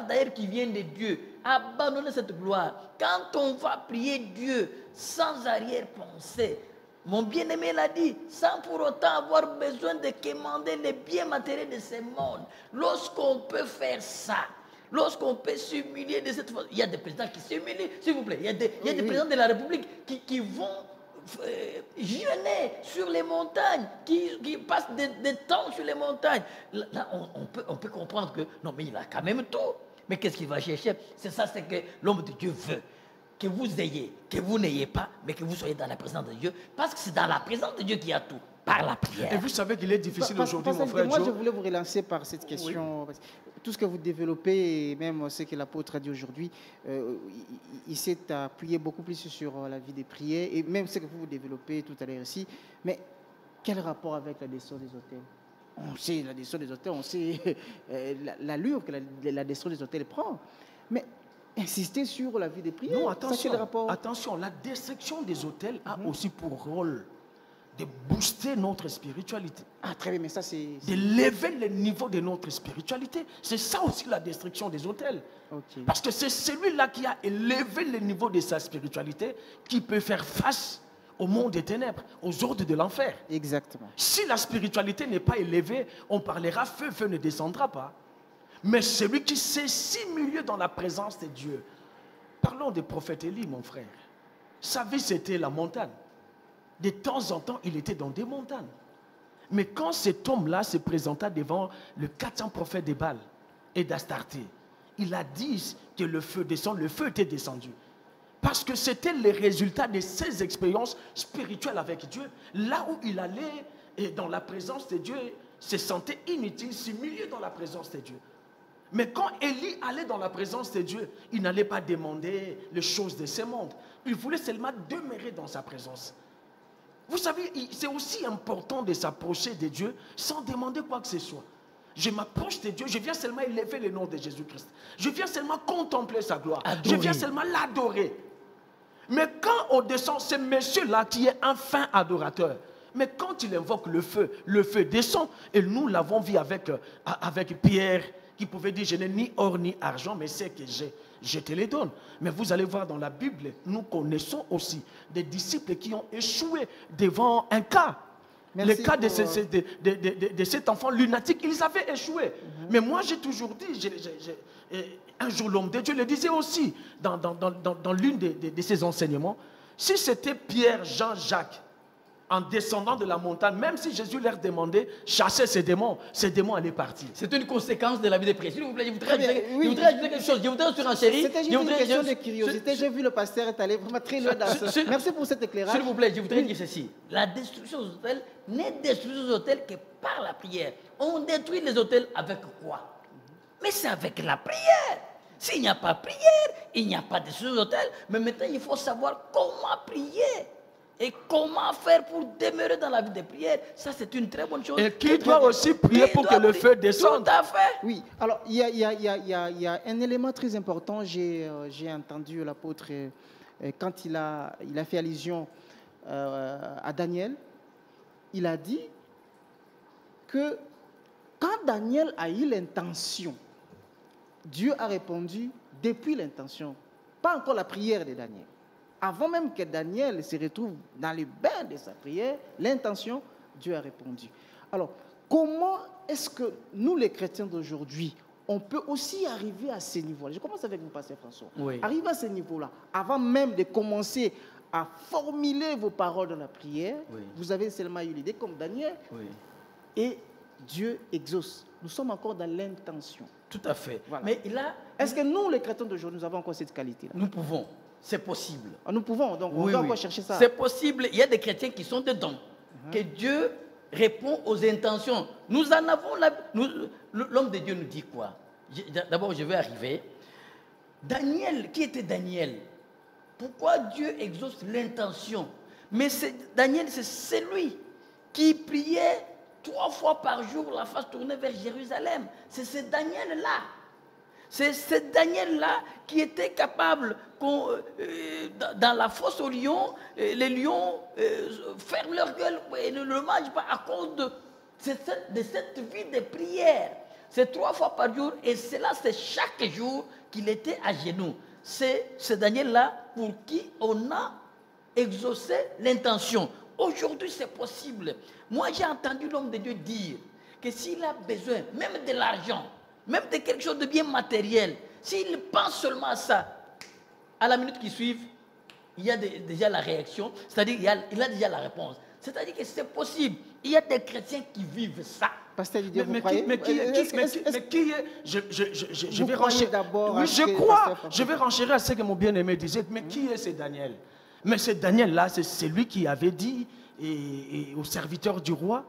d'ailleurs qui vient de Dieu, abandonner cette gloire. Quand on va prier Dieu sans arrière-pensée, mon bien-aimé l'a dit, sans pour autant avoir besoin de quémander les biens matériels de ce monde, lorsqu'on peut faire ça, lorsqu'on peut s'humilier de cette façon, il y a des présidents qui s'humilient, s'il vous plaît. Il y a des présidents de la République qui vont jeûner sur les montagnes, qui passent des temps sur les montagnes. Là, on peut comprendre que, non, mais il a quand même tout. Mais qu'est-ce qu'il va chercher? C'est ça, c'est que l'homme de Dieu veut. Que vous ayez, que vous n'ayez pas, mais que vous soyez dans la présence de Dieu. Parce que c'est dans la présence de Dieu qu'il y a tout. Par la prière. Et vous savez qu'il est difficile aujourd'hui, mon frère Moi, Joe. je voulais vous relancer par cette question. Oui. Tout ce que vous développez, et même ce que l'apôtre a dit aujourd'hui, il s'est appuyé beaucoup plus sur la vie des prières, et même ce que vous développez tout à l'heure ici. Mais quel rapport avec la destruction des hôtels? On sait la destruction des hôtels, on sait l'allure que la destruction des hôtels prend. Mais insister sur la vie des prières, non, attention, ça, rapport? Attention, la destruction des hôtels a aussi pour rôle de booster notre spiritualité. Ah, très bien, mais ça c'est... De lever le niveau de notre spiritualité. C'est ça aussi la destruction des hôtels. Okay. Parce que c'est celui-là qui a élevé le niveau de sa spiritualité qui peut faire face au monde des ténèbres, aux ordres de l'enfer. Exactement. Si la spiritualité n'est pas élevée, on parlera feu, feu ne descendra pas. Mais celui qui s'est simuler dans la présence de Dieu. Parlons du prophète Élie, mon frère. Sa vie, c'était la montagne. De temps en temps, il était dans des montagnes. Mais quand cet homme-là se présenta devant le 400 prophètes de Baal et d'Astarté, il a dit que le feu descend, le feu était descendu. Parce que c'était le résultat de ses expériences spirituelles avec Dieu. Là où il allait, et dans la présence de Dieu, se sentait inutile, s'humilier dans la présence de Dieu. Mais quand Élie allait dans la présence de Dieu, il n'allait pas demander les choses de ce monde. Il voulait seulement demeurer dans sa présence. Vous savez, c'est aussi important de s'approcher de Dieu sans demander quoi que ce soit. Je m'approche de Dieu, je viens seulement élever le nom de Jésus-Christ. Je viens seulement contempler sa gloire. Adorer. Je viens seulement l'adorer. Mais quand on descend, c'est monsieur-là qui est un fin adorateur. Mais quand il invoque le feu descend. Et nous l'avons vu avec Pierre, qui pouvait dire, je n'ai ni or ni argent, mais c'est que j'ai, je te les donne. Mais vous allez voir dans la Bible, nous connaissons aussi des disciples qui ont échoué devant un cas. Merci le cas de cet enfant lunatique, ils avaient échoué. Mais moi, j'ai toujours dit, un jour l'homme de Dieu le disait aussi, dans l'une de ses enseignements, si c'était Pierre, Jean, Jacques, en descendant de la montagne, même si Jésus leur demandait chasser ces démons allaient partir. C'est une conséquence de la vie de prière. S'il vous plaît, je voudrais ajouter quelque chose. Je voudrais surenchérir. C'était juste une question de curiosité. J'ai vu le pasteur est allé vraiment très loin dans ce... Merci pour cet éclairage. S'il vous plaît, je voudrais dire ceci. La destruction des hôtels n'est destruction des hôtels que par la prière. On détruit les hôtels avec quoi? Mais c'est avec la prière. S'il n'y a pas prière, il n'y a pas de destruction des hôtels. Mais maintenant, il faut savoir comment prier. Et comment faire pour demeurer dans la vie de prière? Ça, c'est une très bonne chose. Et qui doit aussi prier pour que le feu descende? Tout à fait. Oui, alors il y a un élément très important. J'ai entendu l'apôtre quand il a fait allusion à Daniel. Il a dit que quand Daniel a eu l'intention, Dieu a répondu depuis l'intention, pas encore la prière de Daniel. Avant même que Daniel se retrouve dans le bain de sa prière, l'intention, Dieu a répondu. Alors, comment est-ce que nous, les chrétiens d'aujourd'hui, on peut aussi arriver à ce niveau-là? Je commence avec vous, pasteur François. Oui. Arriver à ce niveau-là, avant même de commencer à formuler vos paroles dans la prière, oui, vous avez seulement eu l'idée, comme Daniel, oui, et Dieu exauce. Nous sommes encore dans l'intention. Tout à fait. Voilà. Mais là, est-ce que nous, les chrétiens d'aujourd'hui, nous avons encore cette qualité-là? Nous pouvons. C'est possible. Nous pouvons, donc on doit encore chercher ça. C'est possible. Il y a des chrétiens qui sont dedans. Que Dieu répond aux intentions. Nous en avons... L'homme de Dieu nous dit quoi? D'abord, je vais arriver. Daniel, qui était Daniel? Pourquoi Dieu exauce l'intention? Mais Daniel, c'est celui qui priait 3 fois par jour, la face tournée vers Jérusalem. C'est ce Daniel-là. C'est ce Daniel-là qui était capable, dans la fosse aux lions, les lions ferment leur gueule et ne le mangent pas à cause de cette vie de prière. C'est 3 fois par jour et cela, c'est chaque jour qu'il était à genoux. C'est ce Daniel-là pour qui on a exaucé l'intention. Aujourd'hui, c'est possible. Moi, j'ai entendu l'homme de Dieu dire que s'il a besoin, même de l'argent, même de quelque chose de bien matériel, s'il pense seulement à ça, à la minute qui suit, il y a déjà la réaction, c'est-à-dire il a déjà la réponse. C'est-à-dire que c'est possible. Il y a des chrétiens qui vivent ça. Pasteur Didier, vous croyez? Mais qui est... Je vais renchérir d'abord. Oui, je crois. Je vais renchérir à ce que mon bien-aimé disait. Mais qui est ce Daniel? Mais ce Daniel-là, c'est lui qui avait dit aux serviteurs du roi,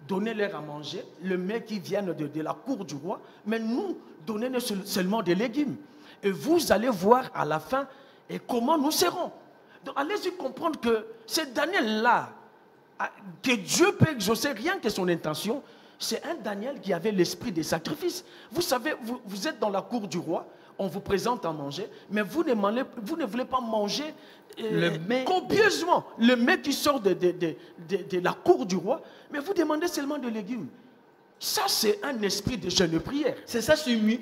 donnez-leur à manger, le mets qui viennent de la cour du roi, mais nous, donnez-nous seulement des légumes. Et vous allez voir à la fin et comment nous serons. Donc allez-y comprendre que c'est Daniel-là, que Dieu peut exaucer rien que son intention, c'est un Daniel qui avait l'esprit des sacrifices. Vous savez, vous êtes dans la cour du roi, on vous présente à manger, mais vous ne voulez pas manger copieusement le mets qui sort de la cour du roi, mais vous demandez seulement des légumes. Ça, c'est un esprit de jeûne et prière. C'est ça s'humilier.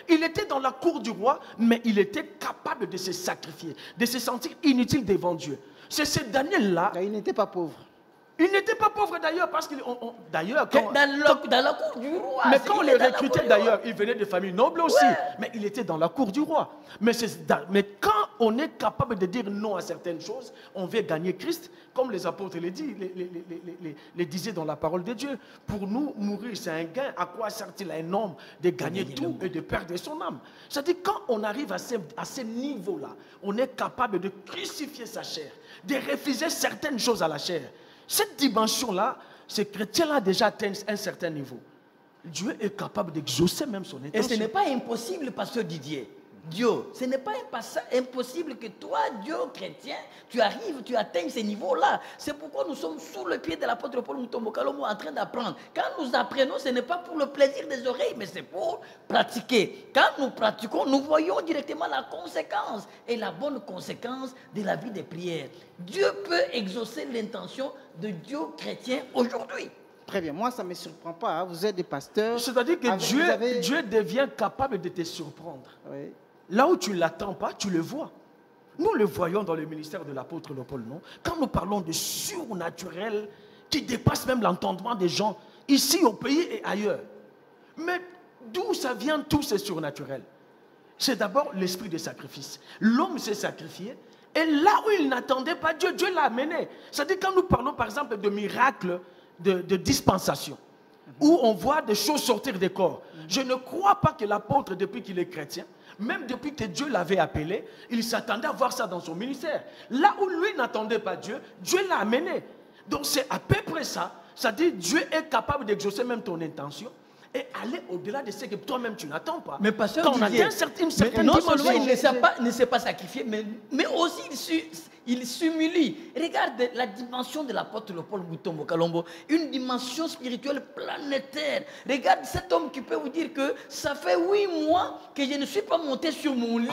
Il était dans la cour du roi, mais il était capable de se sacrifier, de se sentir inutile devant Dieu. C'est ce Daniel-là. Il n'était pas pauvre. Il n'était pas pauvre d'ailleurs, parce qu'il... D'ailleurs, dans la cour du roi. Mais quand on les recrutait d'ailleurs, il venait de familles nobles aussi. Ouais. Mais il était dans la cour du roi. Mais quand on est capable de dire non à certaines choses, on veut gagner Christ, comme les apôtres les disaient dans la parole de Dieu. Pour nous, mourir, c'est un gain. À quoi sert-il à un homme de gagner tout et de perdre son âme? C'est-à-dire, quand on arrive à ce niveau-là, on est capable de crucifier sa chair, de refuser certaines choses à la chair. Cette dimension-là, ce chrétien-là a déjà atteint un certain niveau. Dieu est capable d'exaucer même son intention. Et ce n'est pas impossible, pasteur Didier. Dieu, ce n'est pas impossible que toi, Dieu chrétien, tu arrives, tu atteignes ce niveau-là. C'est pourquoi nous sommes sous le pied de l'apôtre Paul Mutombo Kalombo en train d'apprendre. Quand nous apprenons, ce n'est pas pour le plaisir des oreilles, mais c'est pour pratiquer. Quand nous pratiquons, nous voyons directement la conséquence et la bonne conséquence de la vie des prières. Dieu peut exaucer l'intention de Dieu chrétien aujourd'hui. Très bien, moi ça ne me surprend pas, hein. Vous êtes des pasteurs. C'est-à-dire que Dieu devient capable de te surprendre. Oui. Là où tu ne l'attends pas, tu le vois. Nous le voyons dans le ministère de l'apôtre Paul, non? Quand nous parlons de surnaturel qui dépasse même l'entendement des gens, ici au pays et ailleurs. Mais d'où ça vient tout ce surnaturel? C'est d'abord l'esprit de sacrifice. L'homme s'est sacrifié et là où il n'attendait pas Dieu, Dieu l'a amené. C'est-à-dire quand nous parlons par exemple de miracles, de dispensation, où on voit des choses sortir des corps. Je ne crois pas que l'apôtre, depuis qu'il est chrétien, même depuis que Dieu l'avait appelé, il s'attendait à voir ça dans son ministère. Là où lui n'attendait pas Dieu, Dieu l'a amené. Donc c'est à peu près ça. C'est-à-dire Dieu est capable d'exaucer même ton intention et aller au-delà de ce que toi-même tu n'attends pas. Mais pasteur quand on atteint une certaine non seulement il ne s'est pas sacrifié, mais aussi il s'humilie. Regarde la dimension de l'apôtre Paul Mutombo Kalombo, une dimension spirituelle planétaire. Regarde cet homme qui peut vous dire que ça fait 8 mois que je ne suis pas monté sur mon lit.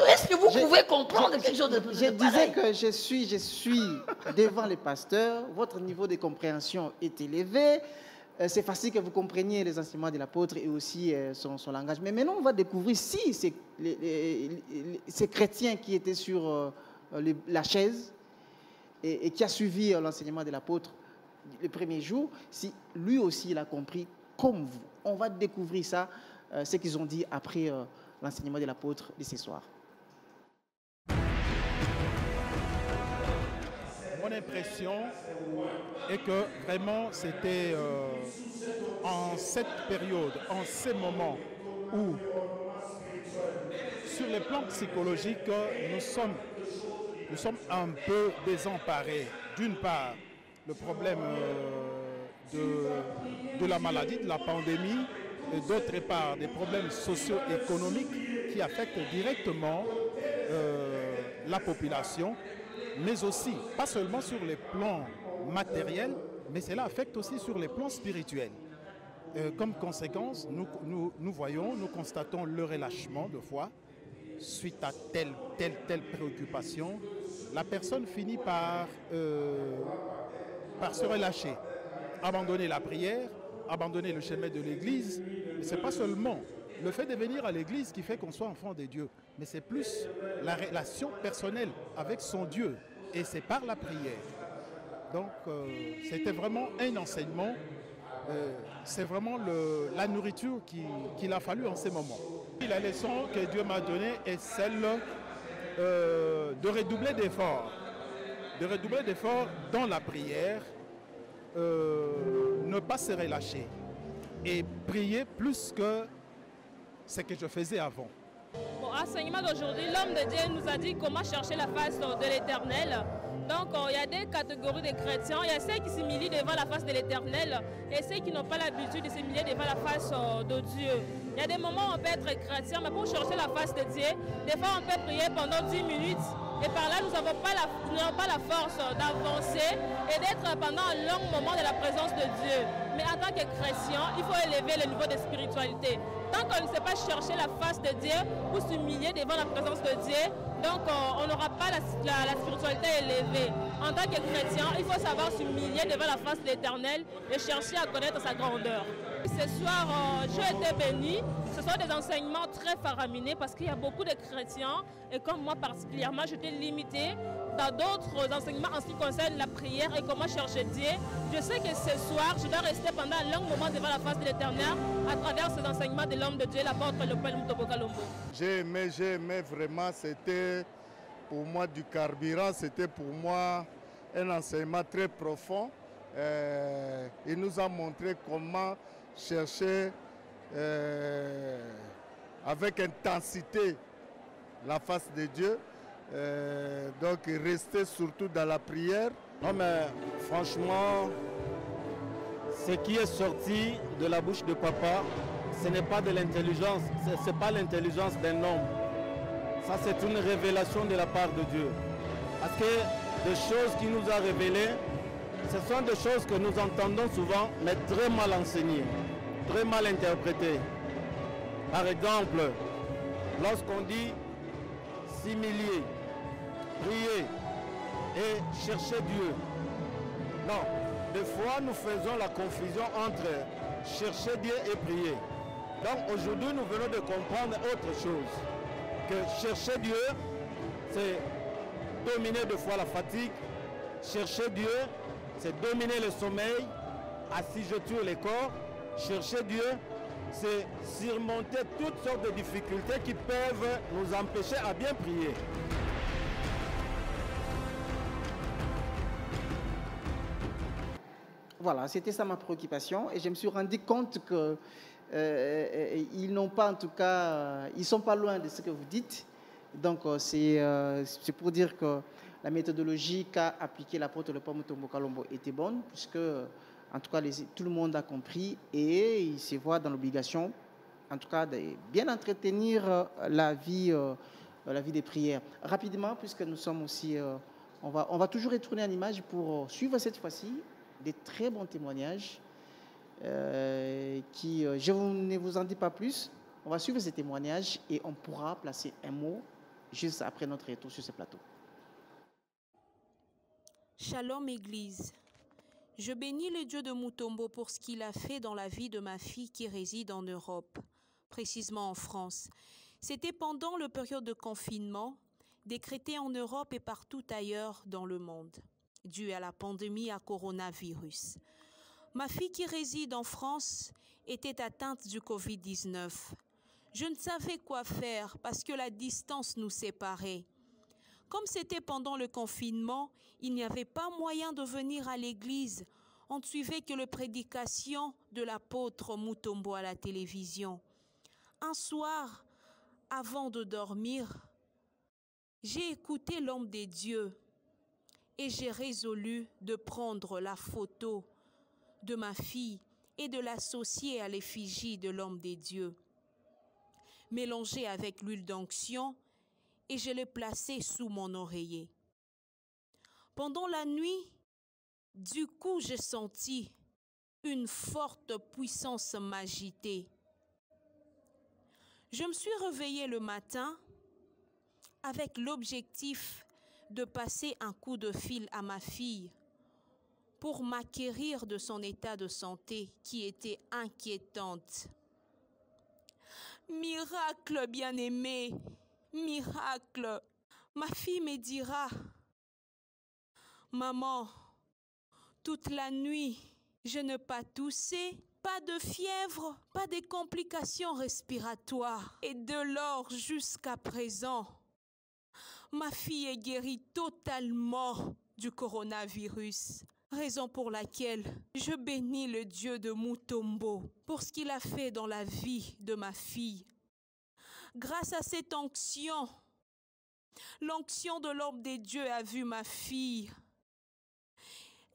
Est-ce que vous pouvez comprendre quelque chose de pareil? Je disais que je suis devant les pasteurs, votre niveau de compréhension est élevé. C'est facile que vous compreniez les enseignements de l'apôtre et aussi son langage. Mais maintenant, on va découvrir si ces chrétiens qui étaient sur la chaise et qui a suivi l'enseignement de l'apôtre le premier jour, si lui aussi il a compris comme vous. On va découvrir ça, ce qu'ils ont dit après l'enseignement de l'apôtre de ce soir. Mon impression est que vraiment c'était en cette période, en ces moments où sur le plan psychologique nous sommes un peu désemparés. D'une part, le problème de la maladie, de la pandémie, et d'autre part, des problèmes socio-économiques qui affectent directement la population, mais aussi, pas seulement sur les plans matériels, mais cela affecte aussi sur les plans spirituels. Comme conséquence, nous voyons, nous constatons le relâchement de foi suite à telle préoccupation. La personne finit par se relâcher, abandonner la prière, abandonner le chemin de l'Église. Ce n'est pas seulement le fait de venir à l'Église qui fait qu'on soit enfant de Dieu, mais c'est plus la relation personnelle avec son Dieu, et c'est par la prière. Donc c'était vraiment un enseignement c'est vraiment la nourriture qu'il a fallu en ces moments. La leçon que Dieu m'a donnée est celle de redoubler d'efforts. De redoubler d'efforts dans la prière, ne pas se relâcher et prier plus que ce que je faisais avant. Bon, enseignement d'aujourd'hui, l'homme de Dieu nous a dit comment chercher la face de l'Éternel. Donc il y a des catégories de chrétiens, il y a ceux qui s'humilient devant la face de l'Éternel et ceux qui n'ont pas l'habitude de s'humilier devant la face de Dieu. Il y a des moments où on peut être chrétien, mais pour chercher la face de Dieu, des fois on peut prier pendant 10 minutes et par là nous n'avons pas la force d'avancer et d'être pendant un long moment de la présence de Dieu. Mais en tant que chrétien, il faut élever le niveau de spiritualité. Tant qu'on ne sait pas chercher la face de Dieu ou s'humilier devant la présence de Dieu, donc on n'aura pas la spiritualité élevée. En tant que chrétien, il faut savoir s'humilier devant la face de l'Éternel et chercher à connaître sa grandeur. Ce soir, j'ai été béni. Ce sont des enseignements très faramineux parce qu'il y a beaucoup de chrétiens et comme moi particulièrement, j'étais limitée dans d'autres enseignements en ce qui concerne la prière et comment chercher Dieu. Je sais que ce soir, je dois rester pendant un long moment devant la face de l'Éternel à travers ces enseignements de l'homme de Dieu, l'apôtre Léopold Mutombo Kalombo. J'ai aimé vraiment, c'était pour moi du carburant, c'était pour moi un enseignement très profond. Il nous a montré comment chercher avec intensité la face de Dieu. Donc rester surtout dans la prière. Non mais franchement, ce qui est sorti de la bouche de papa, ce n'est pas de l'intelligence, ce n'est pas l'intelligence d'un homme. Ça c'est une révélation de la part de Dieu. Parce que des choses qu'il nous a révélées, ce sont des choses que nous entendons souvent, mais très mal enseignées, très mal interprétées. Par exemple, lorsqu'on dit s'humilier, prier et chercher Dieu. Non, des fois nous faisons la confusion entre chercher Dieu et prier. Donc aujourd'hui nous venons de comprendre autre chose. Que chercher Dieu, c'est dominer des fois la fatigue. Chercher Dieu, c'est dominer le sommeil, assujettir les corps. Chercher Dieu, c'est surmonter toutes sortes de difficultés qui peuvent nous empêcher à bien prier. Voilà, c'était ça ma préoccupation et je me suis rendu compte que ils n'ont pas, en tout cas, ils ne sont pas loin de ce que vous dites. Donc c'est pour dire que la méthodologie qu'a appliquée l'apôtre Léopold Mutombo Kalombo était bonne, puisque en tout cas tout le monde a compris et il se voit dans l'obligation, en tout cas, de bien entretenir la vie des prières. Rapidement, puisque nous sommes aussi, on va toujours retourner à l'image pour suivre cette fois-ci des très bons témoignages je ne vous en dis pas plus. On va suivre ces témoignages et on pourra placer un mot juste après notre retour sur ce plateau. Shalom Église. Je bénis le Dieu de Mutombo pour ce qu'il a fait dans la vie de ma fille qui réside en Europe, précisément en France. C'était pendant la période de confinement décrété en Europe et partout ailleurs dans le monde, dû à la pandémie à coronavirus. Ma fille qui réside en France était atteinte du Covid-19. Je ne savais quoi faire parce que la distance nous séparait. Comme c'était pendant le confinement, il n'y avait pas moyen de venir à l'église. On ne suivait que les prédications de l'apôtre Mutombo à la télévision. Un soir, avant de dormir, j'ai écouté l'homme des dieux et j'ai résolu de prendre la photo de ma fille et de l'associer à l'effigie de l'homme des dieux, mélangée avec l'huile d'onction, et je l'ai placée sous mon oreiller. Pendant la nuit, du coup, j'ai senti une forte puissance m'agiter. Je me suis réveillée le matin avec l'objectif de passer un coup de fil à ma fille pour m'acquérir de son état de santé qui était inquiétante. Miracle, bien-aimé, miracle. Ma fille me dira, maman, toute la nuit, Je n'ai pas toussé, pas de fièvre, pas de complications respiratoires. Et de lors jusqu'à présent, ma fille est guérie totalement du coronavirus. Raison pour laquelle je bénis le Dieu de Mutombo pour ce qu'il a fait dans la vie de ma fille. Grâce à cette onction, l'onction de l'homme des dieux a vu ma fille.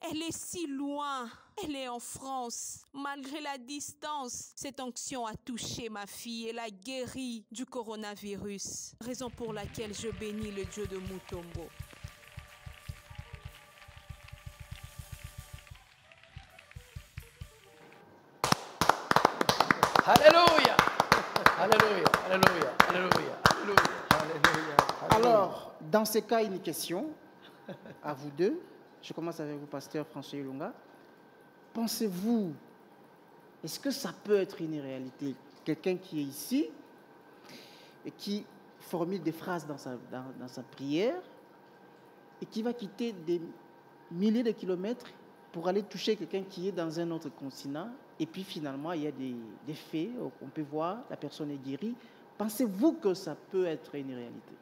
Elle est si loin, elle est en France. Malgré la distance, cette onction a touché ma fille et l'a guérie du coronavirus. Raison pour laquelle je bénis le Dieu de Mutombo. Alléluia. Alléluia. Alléluia. Alléluia. Alléluia. Alors, dans ce cas, une question à vous deux. Je commence avec vous, pasteur François Ilunga. Pensez-vous, est-ce que ça peut être une réalité? Quelqu'un qui est ici et qui formule des phrases dans sa prière et qui va quitter des milliers de kilomètres pour aller toucher quelqu'un qui est dans un autre continent, et puis finalement, il y a des faits, on peut voir, la personne est guérie. Pensez-vous que ça peut être une réalité?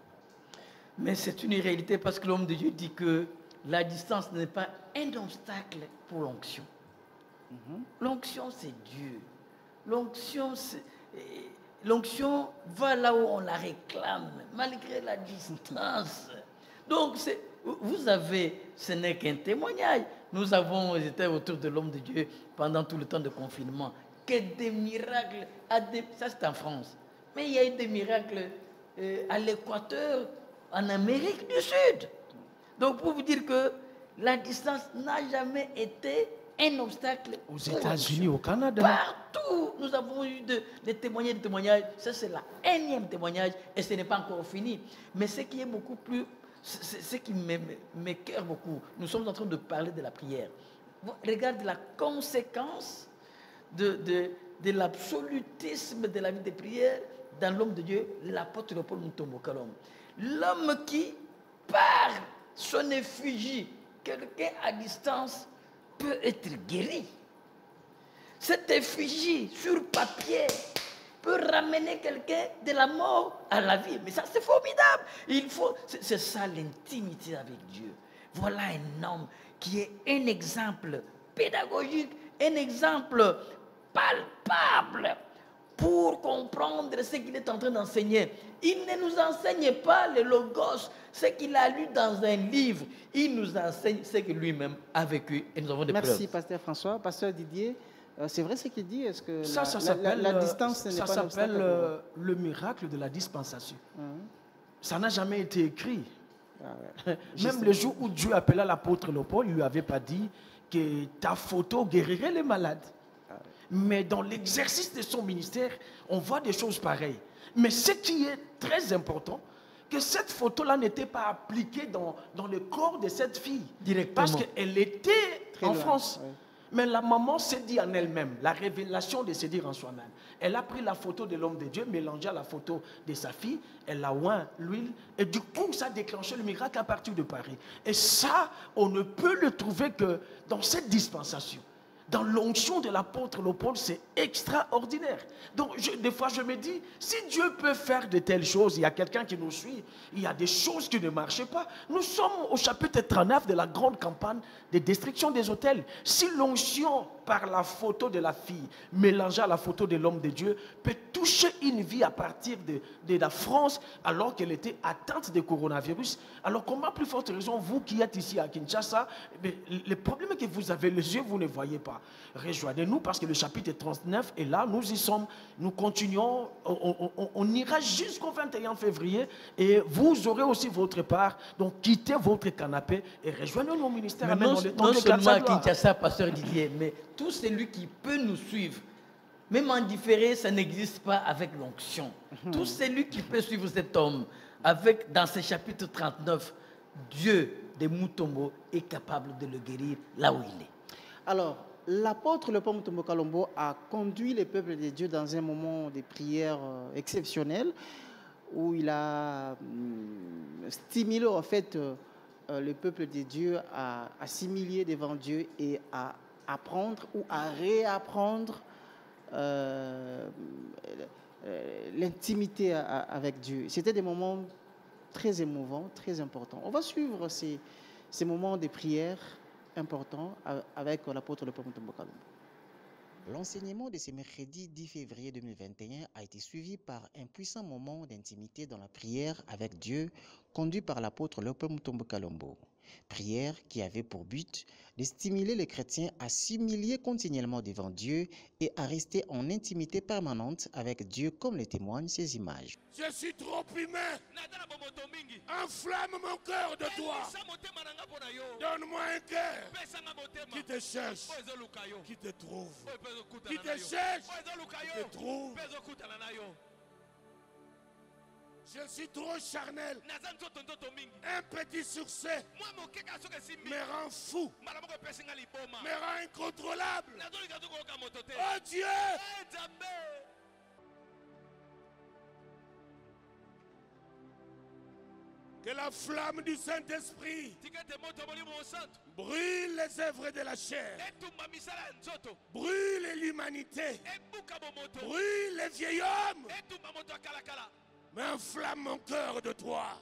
Mais c'est une réalité parce que l'homme de Dieu dit que la distance n'est pas un obstacle pour l'onction. L'onction, c'est Dieu. L'onction va là où on la réclame, malgré la distance. Donc, vous avez, ce n'est qu'un témoignage. Nous avons été autour de l'homme de Dieu pendant tout le temps de confinement. Que des miracles, ça c'est en France. Mais il y a eu des miracles à l'Équateur, en Amérique du Sud. Donc, pour vous dire que la distance n'a jamais été un obstacle. Aux États-Unis, au Canada. Partout, nous avons eu des témoignages. Ça, c'est la énième témoignage et ce n'est pas encore fini. Mais ce qui est beaucoup plus, ce qui m'écoeure beaucoup, nous sommes en train de parler de la prière. Regarde la conséquence de l'absolutisme de la vie de prière dans l'homme de Dieu, l'apôtre Paul Mutombo Kalombo. L'homme qui, par son effigie, quelqu'un à distance peut être guéri. Cette effigie sur papier peut ramener quelqu'un de la mort à la vie. Mais ça, c'est formidable. C'est ça l'intimité avec Dieu. Voilà un homme qui est un exemple pédagogique, un exemple palpable pour comprendre ce qu'il est en train d'enseigner. Il ne nous enseigne pas le logos, ce qu'il a lu dans un livre. Il nous enseigne ce que lui-même a vécu et nous avons des preuves. Merci, pasteur François. Pasteur Didier, c'est vrai ce qu'il dit? Est-ce que la distance n'est pas un obstacle? Ça s'appelle le miracle de la dispensation. Ça n'a jamais été écrit. Même le jour où Dieu appela l'apôtre Paul, il ne lui avait pas dit que ta photo guérirait les malades. Mais dans l'exercice de son ministère, on voit des choses pareilles. Mais ce qui est très important, que cette photo-là n'était pas appliquée dans le corps de cette fille. Directement. Parce qu'elle était en France. Oui. Mais la maman s'est dit en elle-même, la révélation de se dire en soi-même. Elle a pris la photo de l'homme de Dieu, mélangée à la photo de sa fille, elle a oint l'huile, et du coup, ça a déclenché le miracle à partir de Paris. Et ça, on ne peut le trouver que dans cette dispensation. Dans l'onction de l'apôtre Paul, c'est extraordinaire. Donc, des fois, je me dis, si Dieu peut faire de telles choses, il y a quelqu'un qui nous suit, il y a des choses qui ne marchent pas. Nous sommes au chapitre 39 de la grande campagne de destruction des autels. Si l'onction par la photo de la fille, mélangée à la photo de l'homme de Dieu, peut toucher une vie à partir de la France, alors qu'elle était atteinte de coronavirus, alors comment plus forte raison, vous qui êtes ici à Kinshasa, le problème est que vous avez les yeux, vous ne voyez pas. Rejoignez-nous parce que le chapitre 39 est là, nous y sommes, nous continuons, on ira jusqu'au 21 février et vous aurez aussi votre part. Donc quittez votre canapé et rejoignez-nous au ministère. Non seulement à Kinshasa, pasteur Didier, mais tout celui qui peut nous suivre, même en différé, ça n'existe pas avec l'onction. Tout celui qui peut suivre cet homme, dans ce chapitre 39, Dieu de Mutombo est capable de le guérir là où il est. Alors, l'apôtre Paul Mutombo Kalombo a conduit le peuple de Dieu dans un moment de prière exceptionnel où il a stimulé en fait le peuple de Dieu à s'humilier devant Dieu et à apprendre ou à réapprendre l'intimité avec Dieu. C'était des moments très émouvants, très importants. On va suivre ces moments de prière importants avec l'apôtre Le Père Mutombo Kalumba. L'enseignement de ce mercredi 10 février 2021 a été suivi par un puissant moment d'intimité dans la prière avec Dieu, conduit par l'apôtre Léopold Mutombo Kalombo. Prière qui avait pour but de stimuler les chrétiens à s'humilier continuellement devant Dieu et à rester en intimité permanente avec Dieu, comme le témoignent ces images. Je suis trop humain. Enflamme mon cœur de toi. Donne-moi un cœur qui te cherche, qui te trouve, qui te cherche, qui te trouve. Je suis trop charnel. Un petit succès me rend fou, me rend incontrôlable. Oh Dieu! Que la flamme du Saint-Esprit brûle les œuvres de la chair, brûle l'humanité, brûle les vieils hommes, mais enflamme mon cœur de toi.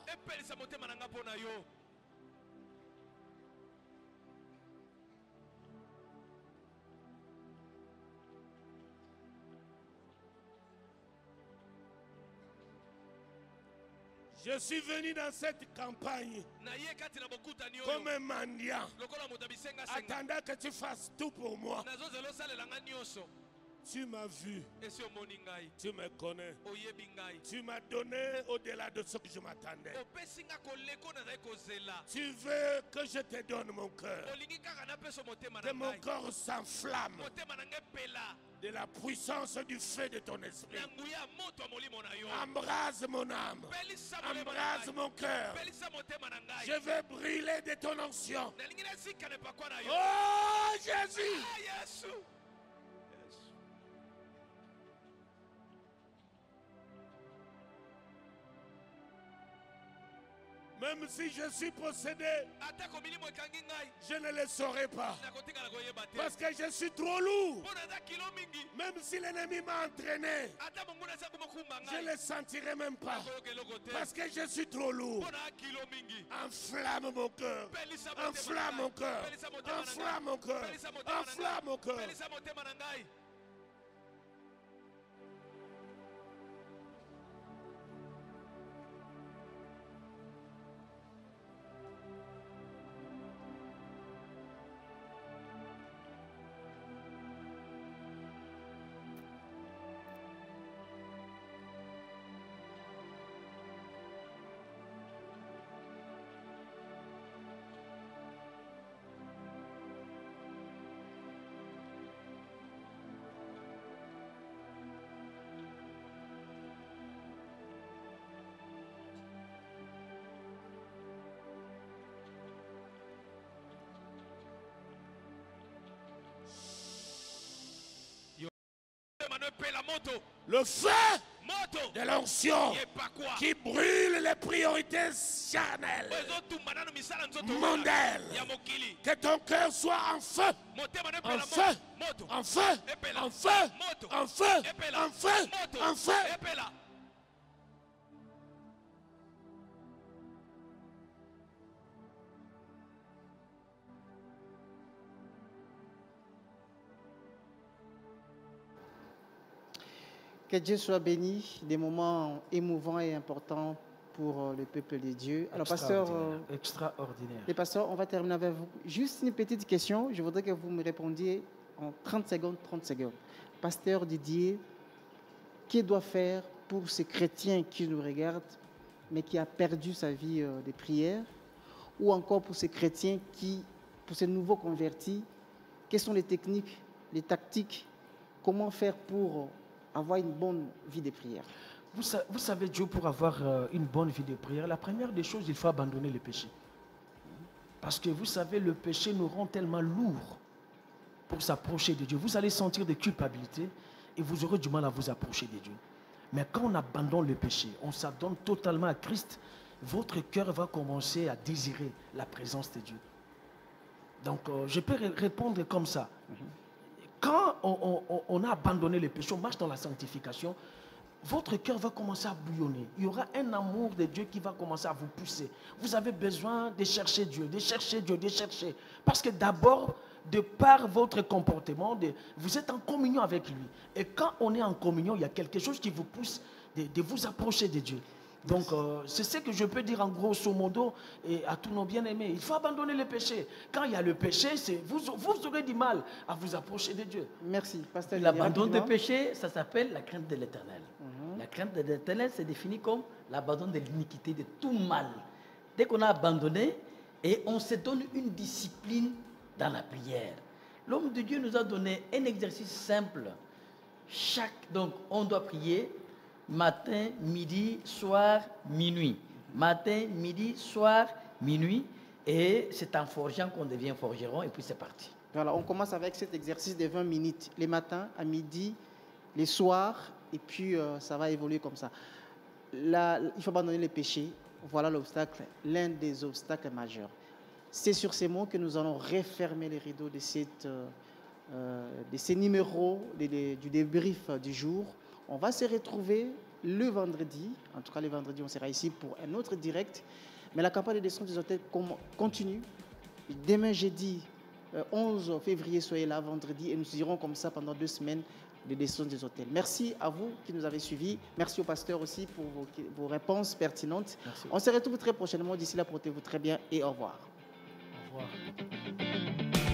Je suis venu dans cette campagne comme un mendiant, attendant que tu fasses tout pour moi. Tu m'as vu, tu me connais, tu m'as donné au-delà de ce que je m'attendais. Tu veux que je te donne mon cœur, que mon corps s'enflamme de la puissance du feu de ton esprit. Embrase mon âme, embrase mon cœur. Je veux brûler de ton onction. Oh Jésus! Même si je suis possédé, je ne le saurai pas. Parce que je suis trop lourd. Même si l'ennemi m'a entraîné, je ne le sentirai même pas. Parce que je suis trop lourd. Enflamme mon cœur. Enflamme mon cœur. Enflamme mon cœur. Enflamme mon cœur. Le feu de l'onction qui brûle les priorités charnelles, mondaines. Que ton cœur soit en feu, en feu, en feu, en feu, en feu, en feu, en feu. Que Dieu soit béni, des moments émouvants et importants pour le peuple de Dieu. Alors, pasteur, extraordinaire. Les pasteurs, on va terminer avec vous. Juste une petite question, je voudrais que vous me répondiez en 30 secondes, 30 secondes. Pasteur Didier, qui doit faire pour ces chrétiens qui nous regardent, mais qui a perdu sa vie de prière, ou encore pour ces chrétiens pour ces nouveaux convertis, quelles sont les techniques, les tactiques, comment faire pour avoir une bonne vie de prière? Vous savez, Dieu, pour avoir une bonne vie de prière, la première des choses, il faut abandonner le péché. Parce que vous savez, le péché nous rend tellement lourds pour s'approcher de Dieu. Vous allez sentir des culpabilités et vous aurez du mal à vous approcher de Dieu. Mais quand on abandonne le péché, on s'adonne totalement à Christ, votre cœur va commencer à désirer la présence de Dieu. Donc, je peux répondre comme ça. Quand on a abandonné les péchés, on marche dans la sanctification, votre cœur va commencer à bouillonner. Il y aura un amour de Dieu qui va commencer à vous pousser. Vous avez besoin de chercher Dieu, de chercher Dieu, de chercher. Parce que d'abord, de par votre comportement, vous êtes en communion avec lui. Et quand on est en communion, il y a quelque chose qui vous pousse de vous approcher de Dieu. Donc, c'est ce que je peux dire en grosso modo et à tous nos bien-aimés. Il faut abandonner le péché. Quand il y a le péché, vous aurez du mal à vous approcher de Dieu. Merci, pasteur. L'abandon du péché, ça s'appelle la crainte de l'Éternel. La crainte de l'Éternel, c'est défini comme l'abandon de l'iniquité, de tout mal. Dès qu'on a abandonné, et on se donne une discipline dans la prière. L'homme de Dieu nous a donné un exercice simple. Donc, on doit prier matin, midi, soir, minuit. Matin, midi, soir, minuit. Et c'est en forgeant qu'on devient forgeron et puis c'est parti. Voilà, on commence avec cet exercice de 20 minutes. Les matins, à midi, les soirs, et puis ça va évoluer comme ça. Là, il faut abandonner les péchés. Voilà l'obstacle, l'un des obstacles majeurs. C'est sur ces mots que nous allons refermer les rideaux de ces numéros du débrief du jour. On va se retrouver le vendredi. En tout cas, le vendredi, on sera ici pour un autre direct. Mais la campagne de destruction des hôtels continue. Demain, jeudi 11 février, soyez là vendredi et nous irons comme ça pendant 2 semaines de destruction des hôtels. Merci à vous qui nous avez suivis. Merci au pasteur aussi pour vos réponses pertinentes. Merci. On se retrouve très prochainement. D'ici là, portez-vous très bien et au revoir. Au revoir.